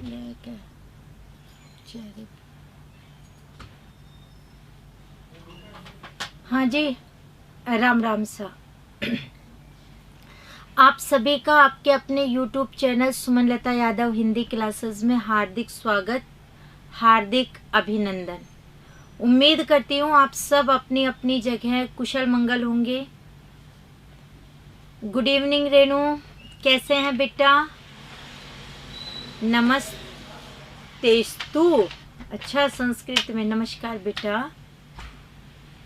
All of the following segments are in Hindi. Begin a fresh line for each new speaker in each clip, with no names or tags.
लेके चेहरे। हाँ जी, राम राम सा। आप सभी का आपके अपने YouTube channel Sumanlata Yadav Hindi classes में हार्दिक स्वागत, हार्दिक अभिनंदन। उम्मीद करती हूँ आप सब अपनी अपनी जगह कुशल मंगल होंगे। गुड इवनिंग रेनू, कैसे हैं बेटा? नमस्तेस्तु। अच्छा, संस्कृत में नमस्कार बेटा।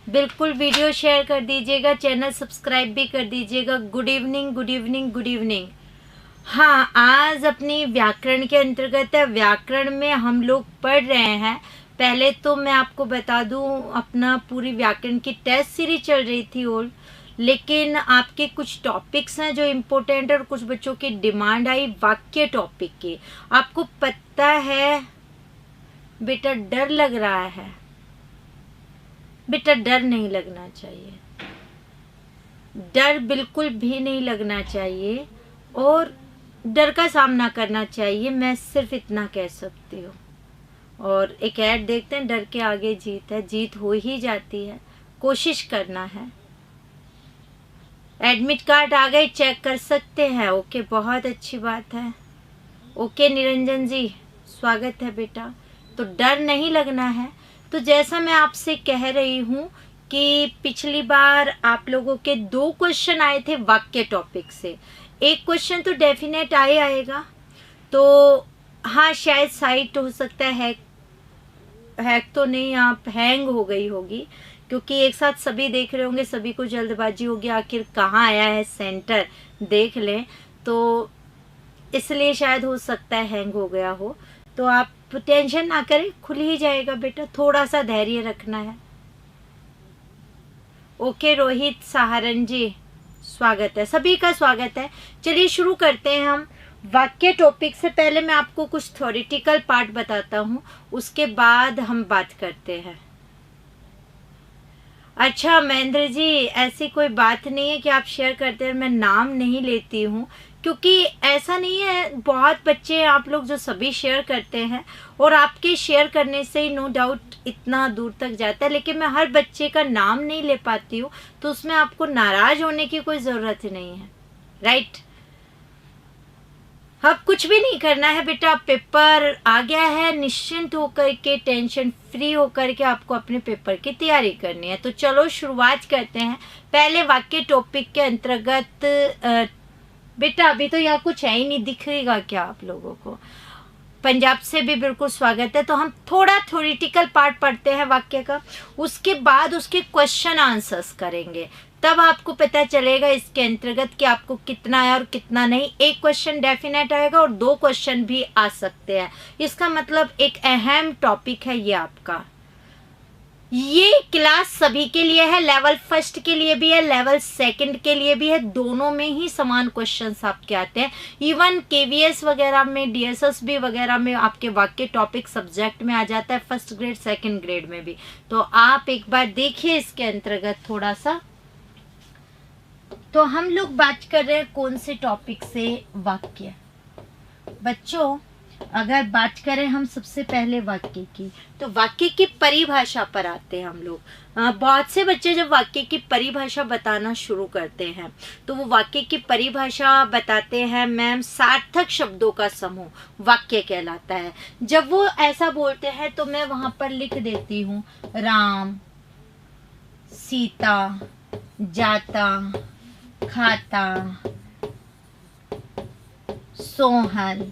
बिल्कुल वीडियो शेयर कर दीजिएगा, चैनल सब्सक्राइब भी कर दीजिएगा। Good evening, good evening, good evening. हाँ, आज अपनी व्याकरण के अंतर्गत है। व्याकरण में हम लोग पढ़ रहे हैं। पहले तो मैं आपको बता दूं, अपना पूरी व्याकरण की टेस्ट सीरीज चल रही थी और लेकिन आपके कुछ टॉपिक्स हैं जो इम्पोर्टेंट और कुछ बच्चों की डिमांड आई वाक्य टॉपिक की। आपको पता है बेटा, डर लग रहा है। बेटा डर नहीं लगना चाहिए, डर बिल्कुल भी नहीं लगना चाहिए और डर का सामना करना चाहिए। मैं सिर्फ इतना कह सकती हूँ। और एक ऐड देखते हैं, डर के आगे जीत है, जीत हो ही जाती है, कोशिश करना है। एडमिट कार्ड आ गए, चेक कर सकते हैं। ओके, बहुत अच्छी बात है। ओके निरंजन जी, स्वागत है बेटा। तो डर नहीं लगना है। तो जैसा मैं आपसे कह रही हूँ कि पिछली बार आप लोगों के 2 क्वेश्चन आए थे वाक्य टॉपिक से। एक क्वेश्चन तो डेफिनेट आएगा। तो हाँ, शायद साइट हो सकता है हैक तो नहीं, आप हैंग हो गई होगी, क्योंकि एक साथ सभी देख रहे होंगे, सभी को जल्दबाजी होगी आखिर कहाँ आया है सेंटर देख लें, तो इसलिए शायद हो सकता है हैंग हो गया हो। तो आप टेंशन ना करें, खुल ही जाएगा बेटा, थोड़ा सा धैर्य रखना है। ओके रोहित सहारन जी, स्वागत है, सभी का स्वागत है। चलिए शुरू करते हैं हम वाक्य टॉपिक से। पहले मैं आपको कुछ थ्योरेटिकल पार्ट बताता हूँ, उसके बाद हम बात करते हैं। अच्छा महेंद्र जी, ऐसी कोई बात नहीं है कि आप शेयर करते हैं, मैं नाम नहीं लेती हूँ, क्योंकि ऐसा नहीं है। बहुत बच्चे आप लोग जो सभी शेयर करते हैं और आपके शेयर करने से ही नो डाउट इतना दूर तक जाता है, लेकिन मैं हर बच्चे का नाम नहीं ले पाती हूँ, तो उसमें आपको नाराज होने की कोई ज़रूरत नहीं है, राइट? अब कुछ भी नहीं करना है बेटा, पेपर आ गया है, निश्चिंत होकर के, टेंशन फ्री होकर के आपको अपने पेपर की तैयारी करनी है। तो चलो शुरुआत करते हैं। पहले वाक्य टॉपिक के अंतर्गत बेटा अभी तो यहाँ कुछ है ही नहीं, दिखेगा क्या आप लोगों को? पंजाब से भी बिल्कुल स्वागत है। तो हम थोड़ा थ्योरेटिकल पार्ट पढ़ते हैं वाक्य का, उसके बाद उसके क्वेश्चन आंसर्स करेंगे, तब आपको पता चलेगा इसके अंतर्गत कि आपको कितना आया और कितना नहीं। एक क्वेश्चन डेफिनेट आएगा और 2 क्वेश्चन भी आ सकते हैं। इसका मतलब एक अहम टॉपिक है ये आपका। ये क्लास सभी के लिए है, लेवल 1 के लिए भी है, लेवल 2 के लिए भी है, दोनों में ही समान क्वेश्चंस आपके आते हैं। इवन केवीएस वगैरह में, डीएसएसबी वगैरह में आपके वाक्य टॉपिक सब्जेक्ट में आ जाता है, 1st ग्रेड 2nd ग्रेड में भी। तो आप एक बार देखिए इसके अंतर्गत थोड़ा सा। तो हम लोग बात कर रहे हैं कौन से टॉपिक से? वाक्य। बच्चों अगर बात करें हम सबसे पहले वाक्य की, तो वाक्य की परिभाषा पर आते हैं हम लोग। बहुत से बच्चे जब वाक्य की परिभाषा बताना शुरू करते हैं तो वो वाक्य की परिभाषा बताते हैं, मैम सार्थक शब्दों का समूह वाक्य कहलाता है। जब वो ऐसा बोलते हैं तो मैं वहां पर लिख देती हूँ, राम, सीता, जाता, खाता, सोहन,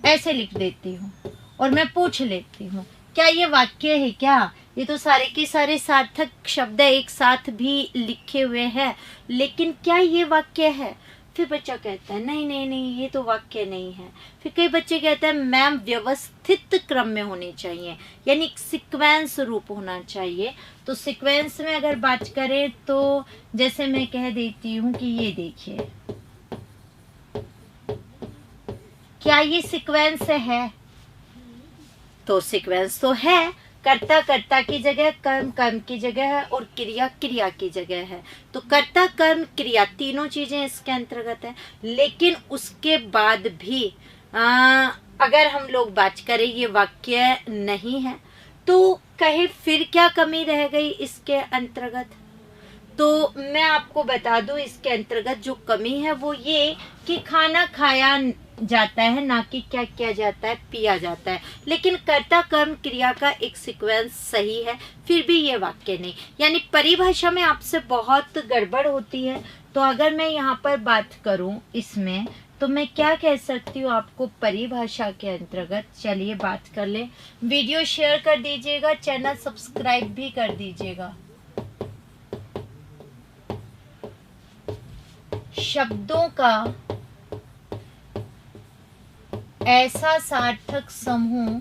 ऐसे लिख देती हूँ और मैं पूछ लेती हूँ क्या ये वाक्य है क्या? ये तो सारे के सारे सार्थक शब्द एक साथ भी लिखे हुए हैं, लेकिन क्या ये वाक्य है? फिर बच्चा कहता है नहीं नहीं नहीं, ये तो वाक्य नहीं है। फिर कई बच्चे कहते हैं मैम व्यवस्थित क्रम में होने चाहिए, यानी सीक्वेंस रूप होना चाहिए। तो सीक्वेंस में अगर बात करें तो जैसे मैं कह देती हूँ कि ये देखिए, क्या ये सीक्वेंस है? तो सीक्वेंस तो है, कर्ता कर्ता की जगह, कर्म कर्म की जगह है और क्रिया क्रिया की जगह है। तो कर्ता कर्म क्रिया तीनों चीजें इसके अंतर्गत है, लेकिन उसके बाद भी अगर हम लोग बात करें ये वाक्य नहीं है तो कहे फिर क्या कमी रह गई इसके अंतर्गत। तो मैं आपको बता दूं इसके अंतर्गत जो कमी है वो ये कि खाना खाया जाता है, ना कि क्या किया जाता है, पिया जाता है। लेकिन कर्ता कर्म क्रिया का एक सीक्वेंस सही है, फिर भी ये वाक्य नहीं। यानी परिभाषा में आपसे बहुत गड़बड़ होती है। तो अगर मैं यहाँ पर बात करूँ इसमें, तो मैं क्या कह सकती हूँ आपको परिभाषा के अंतर्गत। चलिए बात कर ले। वीडियो शेयर कर दीजिएगा, चैनल सब्सक्राइब भी कर दीजिएगा। शब्दों का ऐसा सार्थक समूह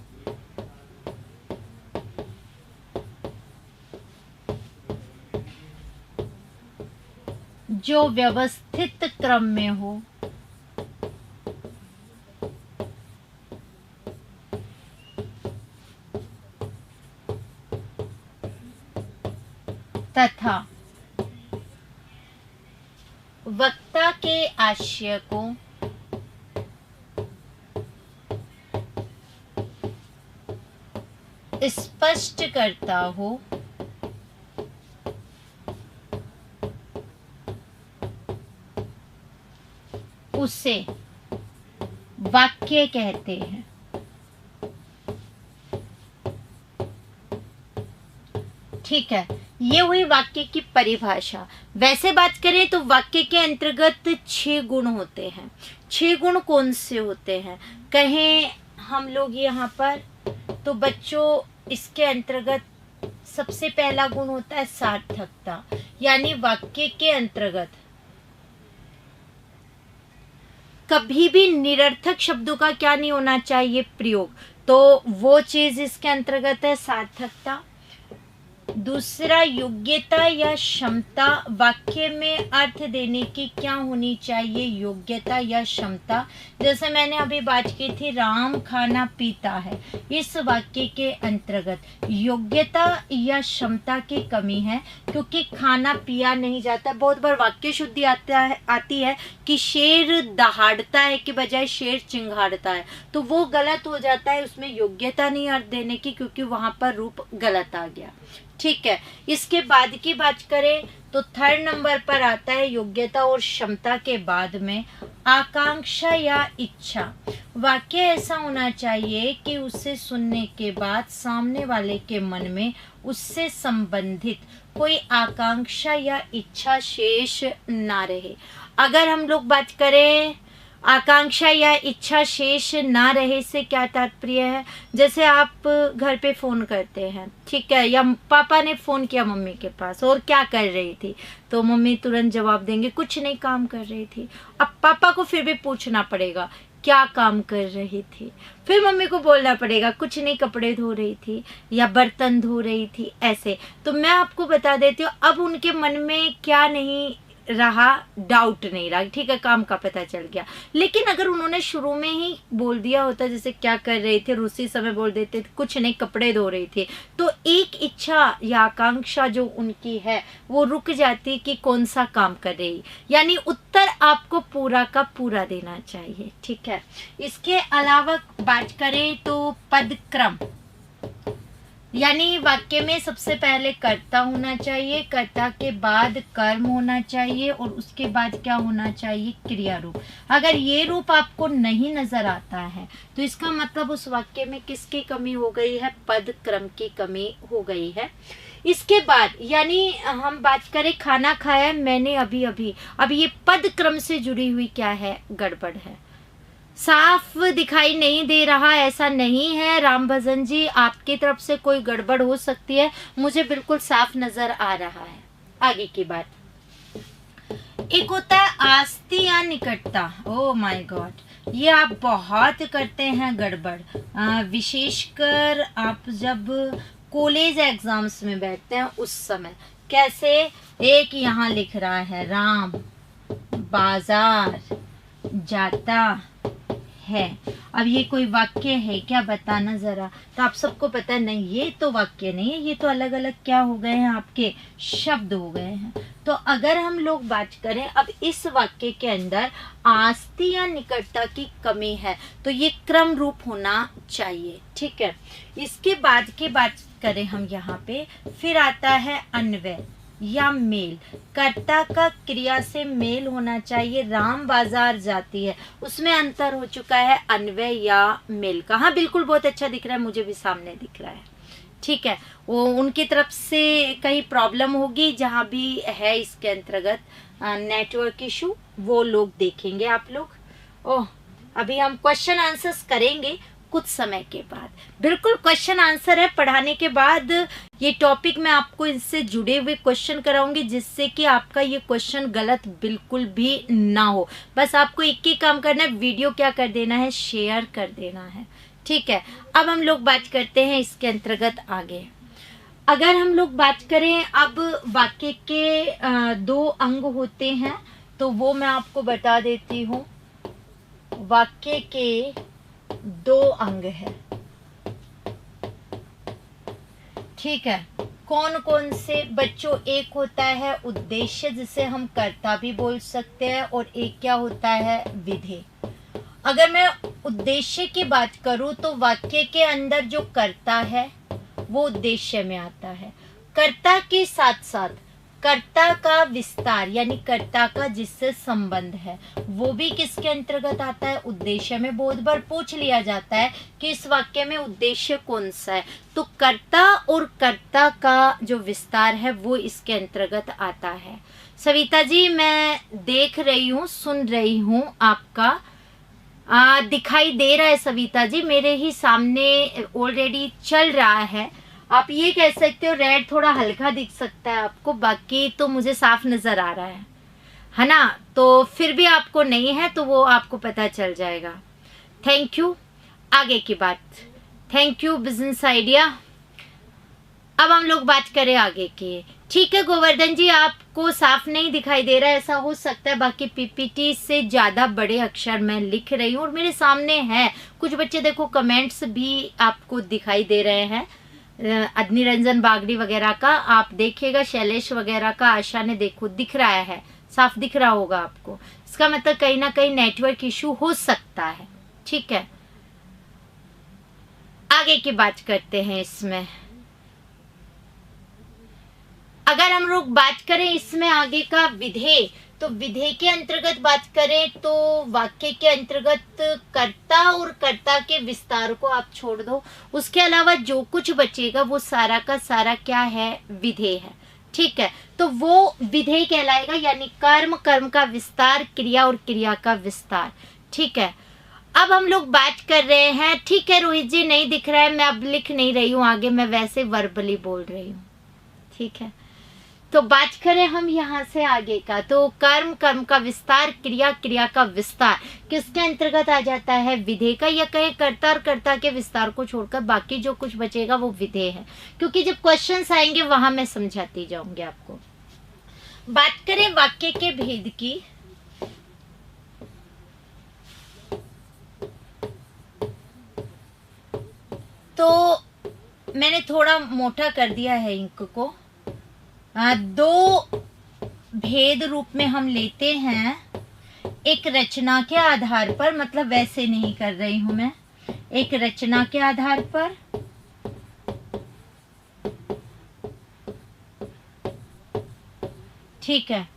जो व्यवस्थित क्रम में हो, तथा वक्ता के आशय को स्पष्ट करता हो, उसे वाक्य कहते हैं। ठीक है, ये हुई वाक्य की परिभाषा। वैसे बात करें तो वाक्य के अंतर्गत 6 गुण होते हैं। 6 गुण कौन से होते हैं कहें हम लोग यहाँ पर, तो बच्चों इसके अंतर्गत सबसे पहला गुण होता है सार्थकता। यानी वाक्य के अंतर्गत कभी भी निरर्थक शब्दों का क्या नहीं होना चाहिए, प्रयोग। तो वो चीज इसके अंतर्गत है सार्थकता। दूसरा, योग्यता या क्षमता। वाक्य में अर्थ देने की क्या होनी चाहिए, योग्यता या क्षमता। जैसे मैंने अभी बात की थी, राम खाना पीता है। इस वाक्य के अंतर्गत योग्यता या क्षमता की कमी है, क्योंकि खाना पिया नहीं जाता। बहुत बार वाक्य शुद्धि आती है कि शेर दहाड़ता है के बजाय शेर चिंगाड़ता है, तो वो गलत हो जाता है। उसमें योग्यता नहीं अर्थ देने की, क्योंकि वहां पर रूप गलत आ गया। ठीक है, इसके बाद की बात करें तो 3rd नंबर पर आता है योग्यता और क्षमता के बाद में आकांक्षा या इच्छा। वाक्य ऐसा होना चाहिए कि उसे सुनने के बाद सामने वाले के मन में उससे संबंधित कोई आकांक्षा या इच्छा शेष ना रहे। अगर हम लोग बात करें आकांक्षा या इच्छा शेष ना रहे से क्या तात्पर्य है, जैसे आप घर पे फोन करते हैं, ठीक है, या पापा ने फोन किया मम्मी के पास और क्या कर रही थी, तो मम्मी तुरंत जवाब देंगे कुछ नहीं, काम कर रही थी। अब पापा को फिर भी पूछना पड़ेगा क्या काम कर रही थी, फिर मम्मी को बोलना पड़ेगा कुछ नहीं, कपड़े धो रही थी या बर्तन धो रही थी, ऐसे। तो मैं आपको बता देती हूँ, अब उनके मन में क्या नहीं रहा, डाउट नहीं रहा, ठीक है, काम का पता चल गया। लेकिन अगर उन्होंने शुरू में ही बोल दिया होता, जैसे क्या कर रही थी, उसी समय बोल देते कुछ नहीं कपड़े धो रही थी, तो एक इच्छा या आकांक्षा जो उनकी है वो रुक जाती कि कौन सा काम कर रही। यानी उत्तर आपको पूरा का पूरा देना चाहिए। ठीक है, इसके अलावा बात करें तो पदक्रम, यानी वाक्य में सबसे पहले कर्ता होना चाहिए, कर्ता के बाद कर्म होना चाहिए और उसके बाद क्या होना चाहिए, क्रिया रूप। अगर ये रूप आपको नहीं नजर आता है तो इसका मतलब उस वाक्य में किसकी कमी हो गई है, पद क्रम की कमी हो गई है। इसके बाद यानी हम बात करें खाना खाया मैंने अभी अभी, अब ये पद क्रम से जुड़ी हुई क्या है, गड़बड़ है, साफ दिखाई नहीं दे रहा, ऐसा नहीं है राम भजन जी, आपकी तरफ से कोई गड़बड़ हो सकती है, मुझे बिल्कुल साफ नजर आ रहा है। आगे की बात, एक होता है आस्ती या निकटता। ओ माय गॉड, ये आप बहुत करते हैं गड़बड़, विशेषकर आप जब कॉलेज एग्जाम्स में बैठते हैं उस समय। कैसे, एक यहाँ लिख रहा है राम बाजार जाता है। अब ये कोई वाक्य है क्या, बताना जरा। तो आप सबको पता है नहीं, ये तो वाक्य नहीं है, ये तो अलग अलग क्या हो गए हैं, आपके शब्द हो गए हैं। तो अगर हम लोग बात करें अब इस वाक्य के अंदर आस्ती या निकटता की कमी है, तो ये क्रम रूप होना चाहिए, ठीक है। इसके बाद की बात करें हम यहाँ पे, फिर आता है अन्वय या मेल। कर्ता का क्रिया से मेल होना चाहिए। राम बाजार जाती है, उसमें अंतर हो चुका है अन्वय या मेल का। हाँ बिल्कुल, बहुत अच्छा दिख रहा है, मुझे भी सामने दिख रहा है, ठीक है। वो उनकी तरफ से कहीं प्रॉब्लम होगी जहाँ भी है इसके अंतर्गत नेटवर्क इशू, वो लोग देखेंगे आप लोग। ओह, अभी हम क्वेश्चन आंसर्स करेंगे कुछ समय के बाद। बिल्कुल क्वेश्चन आंसर है, पढ़ाने के बाद ये टॉपिक मैं आपको इससे जुड़े हुए क्वेश्चन कराऊंगी, जिससे कि आपका ये क्वेश्चन गलत बिल्कुल भी ना हो। बस आपको एक ही काम करना है, वीडियो क्या कर देना है, शेयर कर देना है, ठीक है। अब हम लोग बात करते हैं इसके अंतर्गत आगे। अगर हम लोग बात करें अब वाक्य के 2 अंग होते हैं, तो वो मैं आपको बता देती हूँ। वाक्य के 2 अंग है, ठीक है। कौन कौन से बच्चों, एक होता है उद्देश्य जिसे हम कर्ता भी बोल सकते हैं, और एक क्या होता है, विधेय। अगर मैं उद्देश्य की बात करूं तो वाक्य के अंदर जो कर्ता है वो उद्देश्य में आता है। कर्ता के साथ साथ कर्ता का विस्तार यानी कर्ता का जिससे संबंध है वो भी किसके अंतर्गत आता है, उद्देश्य में। बहुत बार पूछ लिया जाता है कि इस वाक्य में उद्देश्य कौन सा है, तो कर्ता और कर्ता का जो विस्तार है वो इसके अंतर्गत आता है। सविता जी मैं देख रही हूँ, सुन रही हूँ, आपका दिखाई दे रहा है सविता जी, मेरे ही सामने ऑलरेडी चल रहा है। आप ये कह सकते हो रेड थोड़ा हल्का दिख सकता है आपको, बाकी तो मुझे साफ नजर आ रहा है ना। तो फिर भी आपको नहीं है तो वो आपको पता चल जाएगा। Thank you. आगे की बात, थैंक यू बिजनेस आइडिया। अब हम लोग बात करें आगे की, ठीक है। गोवर्धन जी आपको साफ नहीं दिखाई दे रहा है, ऐसा हो सकता है, बाकी पीपीटी से ज्यादा बड़े अक्षर मैं लिख रही हूँ और मेरे सामने है। कुछ बच्चे देखो कमेंट्स भी आपको दिखाई दे रहे हैं, निरंजन बागड़ी वगैरह का आप देखिएगा, शैलेश वगैरह का, आशा ने देखो दिख रहा है, साफ दिख रहा होगा आपको। इसका मतलब कहीं ना कहीं नेटवर्क इशू हो सकता है, ठीक है। आगे की बात करते हैं इसमें। अगर हम लोग बात करें इसमें आगे का विधेय, तो विधेय के अंतर्गत बात करें तो वाक्य के अंतर्गत कर्ता और कर्ता के विस्तार को आप छोड़ दो, उसके अलावा जो कुछ बचेगा वो सारा का सारा क्या है, विधेय है, ठीक है। तो वो विधेय कहलाएगा, यानी कर्म, कर्म का विस्तार, क्रिया और क्रिया का विस्तार, ठीक है। अब हम लोग बात कर रहे हैं, ठीक है रोहित जी नहीं दिख रहा है, मैं अब लिख नहीं रही हूँ आगे, मैं वैसे वर्बली बोल रही हूँ, ठीक है। तो बात करें हम यहाँ से आगे का, तो कर्म, कर्म का विस्तार, क्रिया, क्रिया का विस्तार किसके अंतर्गत आ जाता है, विधेय का, या कहे कर्ता और कर्ता के विस्तार को छोड़कर बाकी जो कुछ बचेगा वो विधेय है। क्योंकि जब क्वेश्चंस आएंगे वहां मैं समझाती जाऊंगी आपको। बात करें वाक्य के भेद की, तो मैंने थोड़ा मोटा कर दिया है इंक को। 2 भेद रूप में हम लेते हैं, एक रचना के आधार पर, मतलब वैसे नहीं कर रही हूं मैं, एक रचना के आधार पर, ठीक है,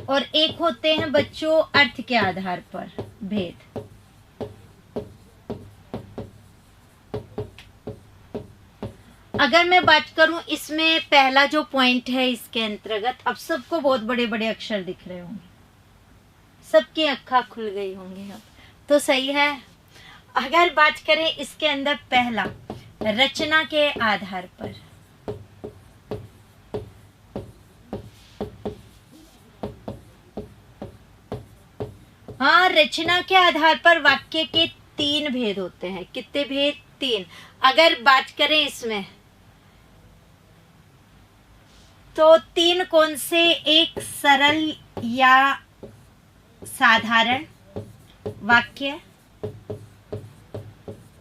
और एक होते हैं बच्चों अर्थ के आधार पर भेद। अगर मैं बात करूं इसमें पहला जो पॉइंट है इसके अंतर्गत, अब सबको बहुत बड़े बड़े अक्षर दिख रहे होंगे, सबकी अक्खा खुल गई होंगी अब, तो सही है। अगर बात करें इसके अंदर पहला रचना के आधार पर, हाँ रचना के आधार पर वाक्य के 3 भेद होते हैं। कितने भेद, 3। अगर बात करें इसमें तो 3 कौन से, एक सरल या साधारण वाक्य,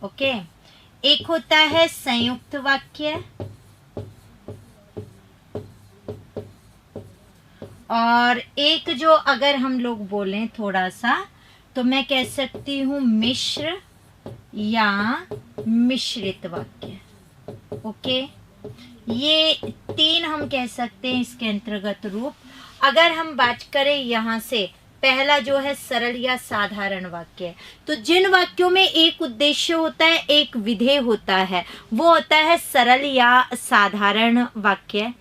ओके। एक होता है संयुक्त वाक्य, और एक जो अगर हम लोग बोलें थोड़ा सा तो मैं कह सकती हूँ मिश्र या मिश्रित वाक्य। ओके, ये तीन हम कह सकते हैं इसके अंतर्गत रूप। अगर हम बात करें यहाँ से, पहला जो है सरल या साधारण वाक्य, तो जिन वाक्यों में एक उद्देश्य होता है, एक विधेय होता है, वो होता है सरल या साधारण वाक्य।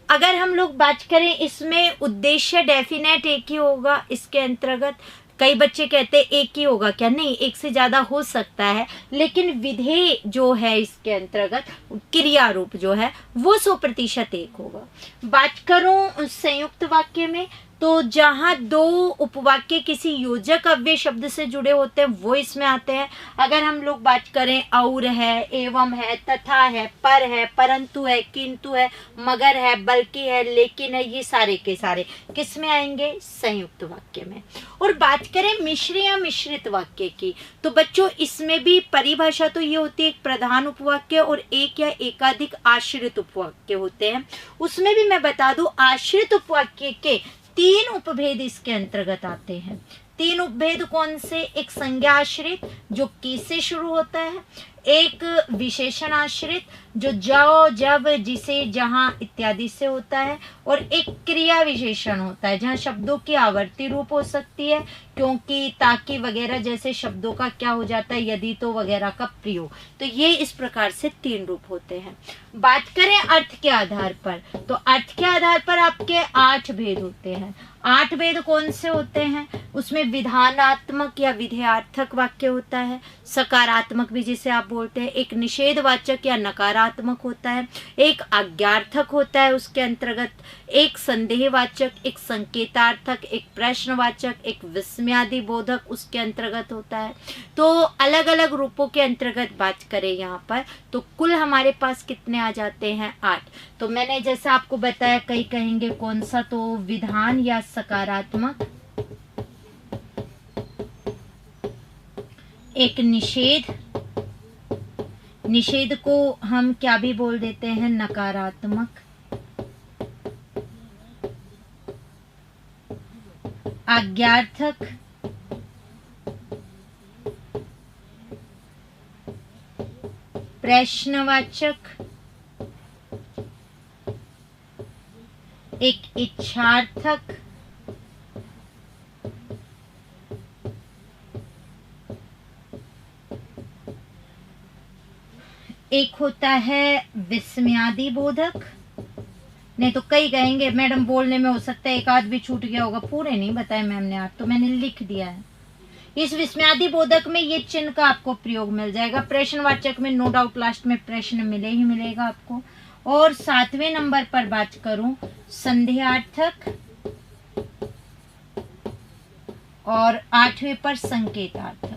अगर हम लोग बात करें इसमें उद्देश्य डेफिनेट एक ही होगा इसके अंतर्गत। कई बच्चे कहते हैं एक ही होगा क्या, नहीं, एक से ज्यादा हो सकता है, लेकिन विधेय जो है इसके अंतर्गत क्रिया रूप जो है वो 100% एक होगा। बात करूं संयुक्त वाक्य में, तो जहां दो उपवाक्य किसी योजक अव्यय शब्द से जुड़े होते हैं वो इसमें आते हैं। अगर हम लोग बात करें और है, एवं है, तथा है, पर है, परंतु है, किंतु है, मगर है, बल्कि है, लेकिन है, ये सारे के सारे किस में आएंगे, संयुक्त वाक्य में। और बात करें मिश्र या मिश्रित वाक्य की, तो बच्चों इसमें भी परिभाषा तो ये होती है एक प्रधान उपवाक्य और एक या एकाधिक आश्रित उपवाक्य होते हैं। उसमें भी मैं बता दूं आश्रित उपवाक्य के 3 उपभेद इसके अंतर्गत आते हैं। 3 उपभेद कौन से, एक संज्ञा आश्रित जो की से शुरू होता है, एक विशेषण आश्रित जो जो, जब, जिसे, जहां इत्यादि से होता है, और एक क्रिया विशेषण होता है जहां शब्दों की आवर्ती रूप हो सकती है, क्योंकि, ताकि वगैरह जैसे शब्दों का क्या हो जाता है, यदि तो वगैरह का प्रयोग। तो ये इस प्रकार से 3 रूप होते हैं। बात करें अर्थ के आधार पर, तो अर्थ के आधार पर आपके 8 भेद होते हैं। 8 भेद कौन से होते हैं, उसमें विधानात्मक या विधेयार्थक वाक्य होता है, सकारात्मक भी जिसे आप बोलते हैं, एक निषेधवाचक या नकारात्मक होता है, एक आज्ञार्थक होता है उसके अंतर्गत, एक संदेहवाचक, एक संकेतार्थक, एक प्रश्नवाचक, एक विस्मयादि बोधक उसके अंतर्गत होता है। तो अलग अलग रूपों के अंतर्गत बात करें यहाँ पर, तो कुल हमारे पास कितने आ जाते हैं, 8। तो मैंने जैसा आपको बताया, कई कहेंगे कौन सा, तो विधान या सकारात्मक, एक निषेध, निषेध को हम क्या भी बोल देते हैं, नकारात्मक, आज्ञार्थक, प्रश्नवाचक, एक इच्छार्थक, एक होता है विस्मयादि बोधक। नहीं तो कई कहेंगे मैडम बोलने में हो सकता है एक आध भी छूट गया होगा, पूरे नहीं बताए मैम ने, आज तो मैंने लिख दिया है। इस विस्मयादि बोधक में ये चिन्ह का आपको प्रयोग मिल जाएगा। प्रश्नवाचक में नो डाउट लास्ट में प्रश्न मिले ही मिलेगा आपको। और 7वें नंबर पर बात करूं, संदेहार्थक, और 8वें पर संकेतार्थक।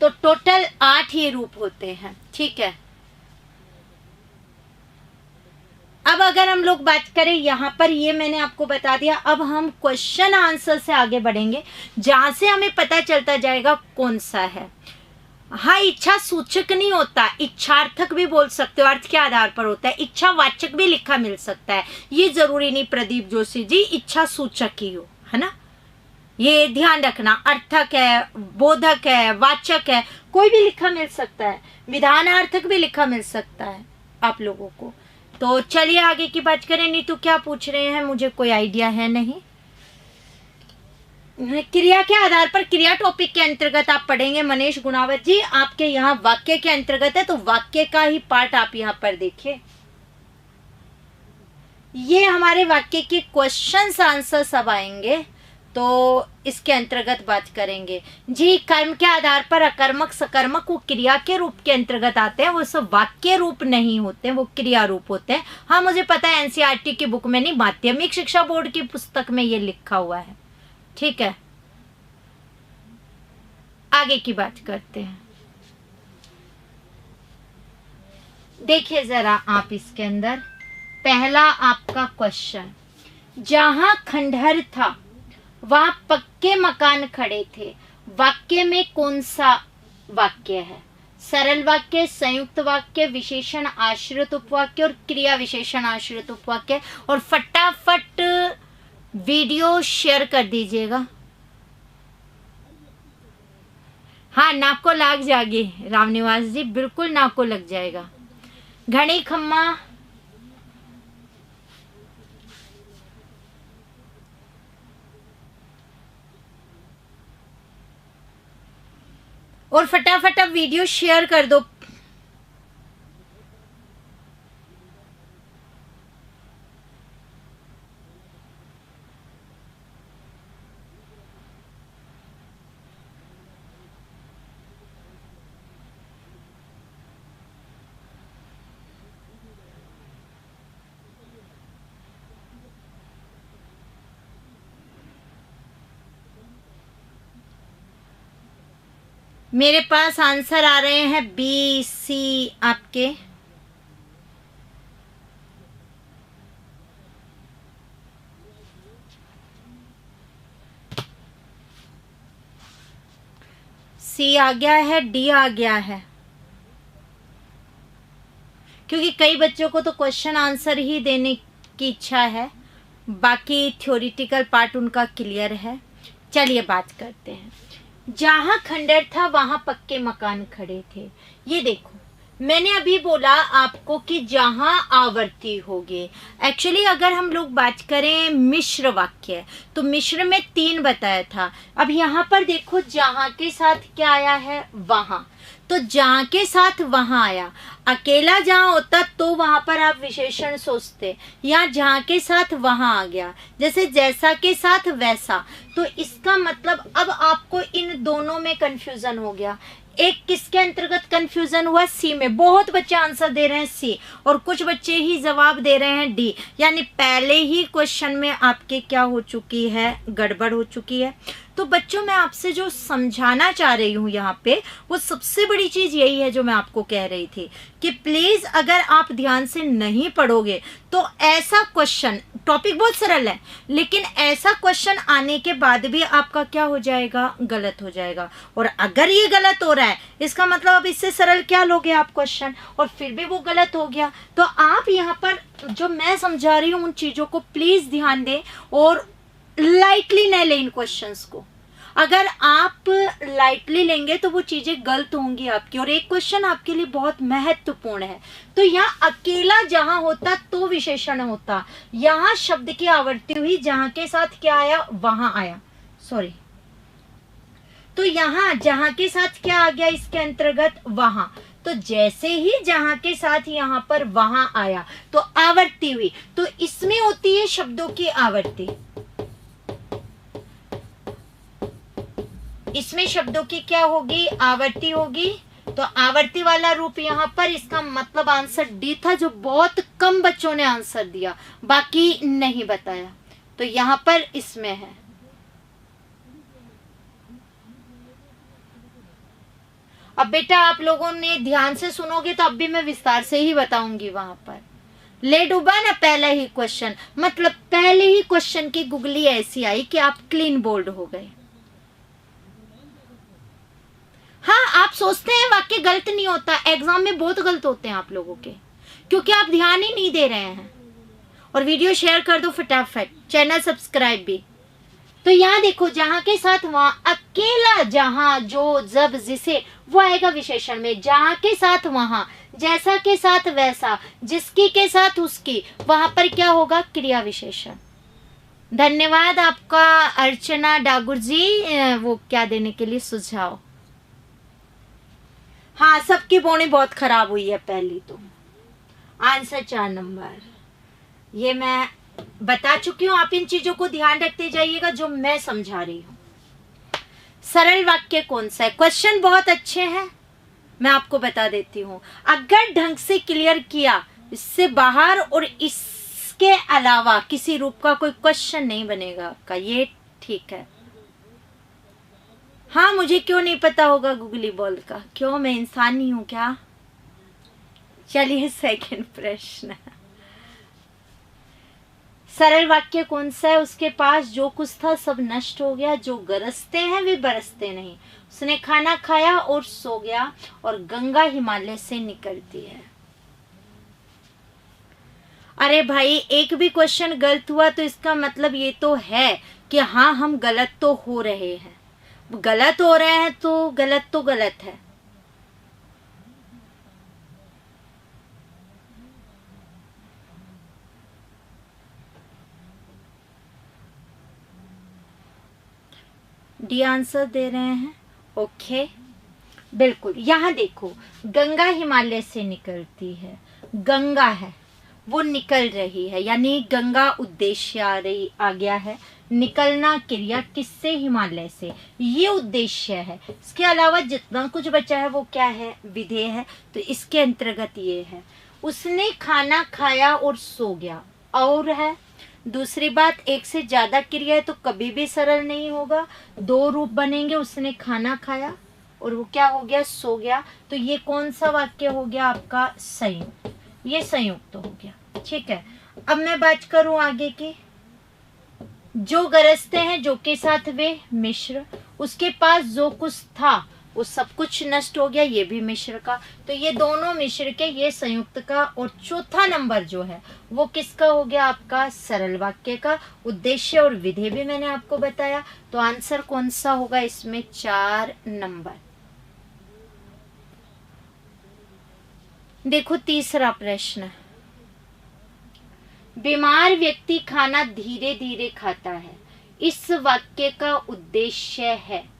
तो टोटल 8 ही रूप होते हैं, ठीक है। अब अगर हम लोग बात करें यहाँ पर, ये मैंने आपको बता दिया। अब हम क्वेश्चन आंसर से आगे बढ़ेंगे, जहां से हमें पता चलता जाएगा कौन सा है। हाँ, इच्छा सूचक नहीं होता, इच्छार्थक भी बोल सकते हो, अर्थ के आधार पर होता है। इच्छावाचक भी लिखा मिल सकता है, ये जरूरी नहीं प्रदीप जोशी जी इच्छा सूचक ही हो, है ना, ये ध्यान रखना। अर्थक है, बोधक है, वाचक है, कोई भी लिखा मिल सकता है, विधानार्थक भी लिखा मिल सकता है आप लोगों को। तो चलिए आगे की बात करें। नीतू क्या पूछ रहे हैं, मुझे कोई आइडिया है नहीं। क्रिया के आधार पर, क्रिया टॉपिक के अंतर्गत आप पढ़ेंगे मनीष गुणावत जी, आपके यहाँ वाक्य के अंतर्गत है, तो वाक्य का ही पार्ट आप यहाँ पर देखिए। ये हमारे वाक्य के क्वेश्चंस आंसर सब आएंगे, तो इसके अंतर्गत बात करेंगे जी। कर्म के आधार पर अकर्मक सकर्मक वो क्रिया के रूप के अंतर्गत आते हैं, वो सब वाक्य रूप नहीं होते, वो क्रिया रूप होते हैं। हाँ मुझे पता है एनसीईआरटी की बुक में नहीं, माध्यमिक शिक्षा बोर्ड की पुस्तक में ये लिखा हुआ है, ठीक है। आगे की बात करते हैं। देखिए जरा आप इसके अंदर, पहला आपका क्वेश्चन, जहां खंडहर था वहां पक्के मकान खड़े थे। वाक्य में कौन सा वाक्य है? सरल वाक्य, संयुक्त वाक्य, विशेषण आश्रित उपवाक्य और क्रिया विशेषण आश्रित उपवाक्य। और फटाफट वीडियो शेयर कर दीजिएगा। हाँ, नाक को लाग जाएगी रामनिवास जी, बिल्कुल नाक को लग जाएगा। घड़ी खम्मा, और फटाफट अब वीडियो शेयर कर दो। मेरे पास आंसर आ रहे हैं बी सी आपके। सी आ गया है, डी आ गया है, क्योंकि कई बच्चों को तो क्वेश्चन आंसर ही देने की इच्छा है, बाकी थ्योरेटिकल पार्ट उनका क्लियर है। चलिए बात करते हैं। जहां खंडर था वहां पक्के मकान खड़े थे। ये देखो, मैंने अभी बोला आपको कि जहां आवर्ती होगी। एक्चुअली अगर हम लोग बात करें मिश्र वाक्य, तो मिश्र में 3 बताया था। अब यहाँ पर देखो, जहां के साथ क्या आया है? वहां। तो जहां के साथ वहां आया। अकेला जहां होता तो वहां पर आप विशेषण सोचते, या जहां के साथ वहां आ गया, जैसे जैसा के साथ वैसा। तो इसका मतलब अब आपको इन दोनों में कंफ्यूजन हो गया। एक किसके अंतर्गत कंफ्यूजन हुआ? सी में। बहुत बच्चे आंसर दे रहे हैं सी, और कुछ बच्चे ही जवाब दे रहे हैं डी। यानी पहले ही क्वेश्चन में आपके क्या हो चुकी है? गड़बड़ हो चुकी है। तो बच्चों, मैं आपसे जो समझाना चाह रही हूँ यहाँ पे, वो सबसे बड़ी चीज यही है जो मैं आपको कह रही थी कि प्लीज अगर आप ध्यान से नहीं पढ़ोगे तो ऐसा क्वेश्चन, टॉपिक बहुत सरल है, लेकिन ऐसा क्वेश्चन आने के बाद भी आपका क्या हो जाएगा? गलत हो जाएगा। और अगर ये गलत हो रहा है, इसका मतलब अब इससे सरल क्या लोगे आप क्वेश्चन, और फिर भी वो गलत हो गया। तो आप यहाँ पर जो मैं समझा रही हूँ उन चीजों को प्लीज ध्यान दें और लाइटली न लें इन क्वेश्चंस को। अगर आप लाइटली लेंगे तो वो चीजें गलत होंगी आपकी। और एक क्वेश्चन आपके लिए बहुत महत्वपूर्ण है। तो यहाँ अकेला जहां होता तो विशेषण होता, यहाँ शब्द की आवर्ती हुई, जहां के साथ क्या आया? वहां आया, सॉरी। तो यहाँ जहां के साथ क्या आ गया इसके अंतर्गत? वहां। तो जैसे ही जहां के साथ यहाँ पर वहां आया तो आवर्ती हुई। तो इसमें होती है शब्दों की आवर्ती, इसमें शब्दों की क्या होगी? आवर्ती होगी। तो आवर्ती वाला रूप यहाँ पर, इसका मतलब आंसर डी था, जो बहुत कम बच्चों ने आंसर दिया, बाकी नहीं बताया। तो यहाँ पर इसमें है। अब बेटा आप लोगों ने ध्यान से सुनोगे तो अब भी मैं विस्तार से ही बताऊंगी। वहां पर ले डूबा ना पहला ही क्वेश्चन, मतलब पहले ही क्वेश्चन की गुगली ऐसी आई कि आप क्लीन बोल्ड हो गए। हाँ, आप सोचते हैं वाक्य गलत नहीं होता, एग्जाम में बहुत गलत होते हैं आप लोगों के, क्योंकि आप ध्यान ही नहीं दे रहे हैं। और वीडियो शेयर कर दो फटाफट, चैनल सब्सक्राइब भी। तो यहाँ देखो, जहां के साथ वहां, अकेला जहां, जो, जब, जिसे, वो आएगा विशेषण में। जहां के साथ वहां, जैसा के साथ वैसा, जिसकी के साथ उसकी, वहां पर क्या होगा? क्रिया विशेषण। धन्यवाद आपका अर्चना डागुर जी, वो क्या देने के लिए सुझाव। हाँ, सबकी बोनी बहुत खराब हुई है पहली। तो आंसर 4 नंबर, ये मैं बता चुकी हूँ। आप इन चीजों को ध्यान रखते जाइएगा जो मैं समझा रही हूँ। सरल वाक्य कौन सा है? क्वेश्चन बहुत अच्छे हैं, मैं आपको बता देती हूँ। अगर ढंग से क्लियर किया, इससे बाहर और इसके अलावा किसी रूप का कोई क्वेश्चन नहीं बनेगा आपका, ये ठीक है। हाँ, मुझे क्यों नहीं पता होगा गुगली बॉल का? क्यों, मैं इंसान नहीं हूं क्या? चलिए सेकंड प्रश्न। सरल वाक्य कौन सा है उसके पास? जो कुछ था सब नष्ट हो गया, जो गरजते हैं वे बरसते नहीं। उसने खाना खाया और सो गया, और गंगा हिमालय से निकलती है। अरे भाई, एक भी क्वेश्चन गलत हुआ तो इसका मतलब ये तो है कि हाँ, हम गलत तो हो रहे हैं। गलत हो रहे हैं तो गलत है। डी आंसर दे रहे हैं। ओके, बिल्कुल। यहाँ देखो, गंगा हिमालय से निकलती है, गंगा है वो निकल रही है, यानी गंगा उद्देश्य आ गया है। निकलना क्रिया किससे? हिमालय से, ये उद्देश्य है। इसके अलावा जितना कुछ बचा है वो क्या है? विधेय है। तो इसके अंतर्गत ये है, उसने खाना खाया और सो गया, और है। दूसरी बात, एक से ज्यादा क्रिया है तो कभी भी सरल नहीं होगा, दो रूप बनेंगे। उसने खाना खाया और वो क्या हो गया? सो गया। तो ये कौन सा वाक्य हो गया आपका? संयुक्त। ये संयुक्त हो गया, ठीक है। अब मैं बात करूं आगे की। जो गरजते हैं, जो के साथ वे मिश्र, उसके पास जो कुछ था वो सब कुछ नष्ट हो गया, ये भी मिश्र का। तो ये दोनों मिश्र के, ये संयुक्त का। और चौथा नंबर जो है वो किसका हो गया? आपका सरल वाक्य का। उद्देश्य और विधेय भी मैंने आपको बताया। तो आंसर कौन सा होगा इसमें? 4 नंबर। देखो तीसरा प्रश्न, बीमार व्यक्ति खाना धीरे धीरे खाता है, इस वाक्य का उद्देश्य है।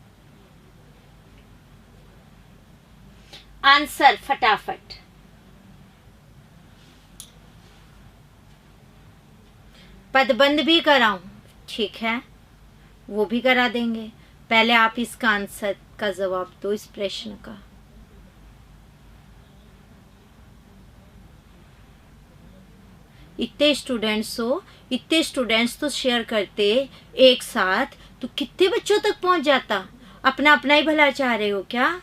आंसर फटाफट। पदबंध भी कराऊं? ठीक है, वो भी करा देंगे। पहले आप इसका आंसर का जवाब दो इस प्रश्न का। इतने स्टूडेंट्स तो शेयर करते एक साथ तो कितने बच्चों तक पहुंच जाता। अपना अपना ही भला चाह रहे हो क्या?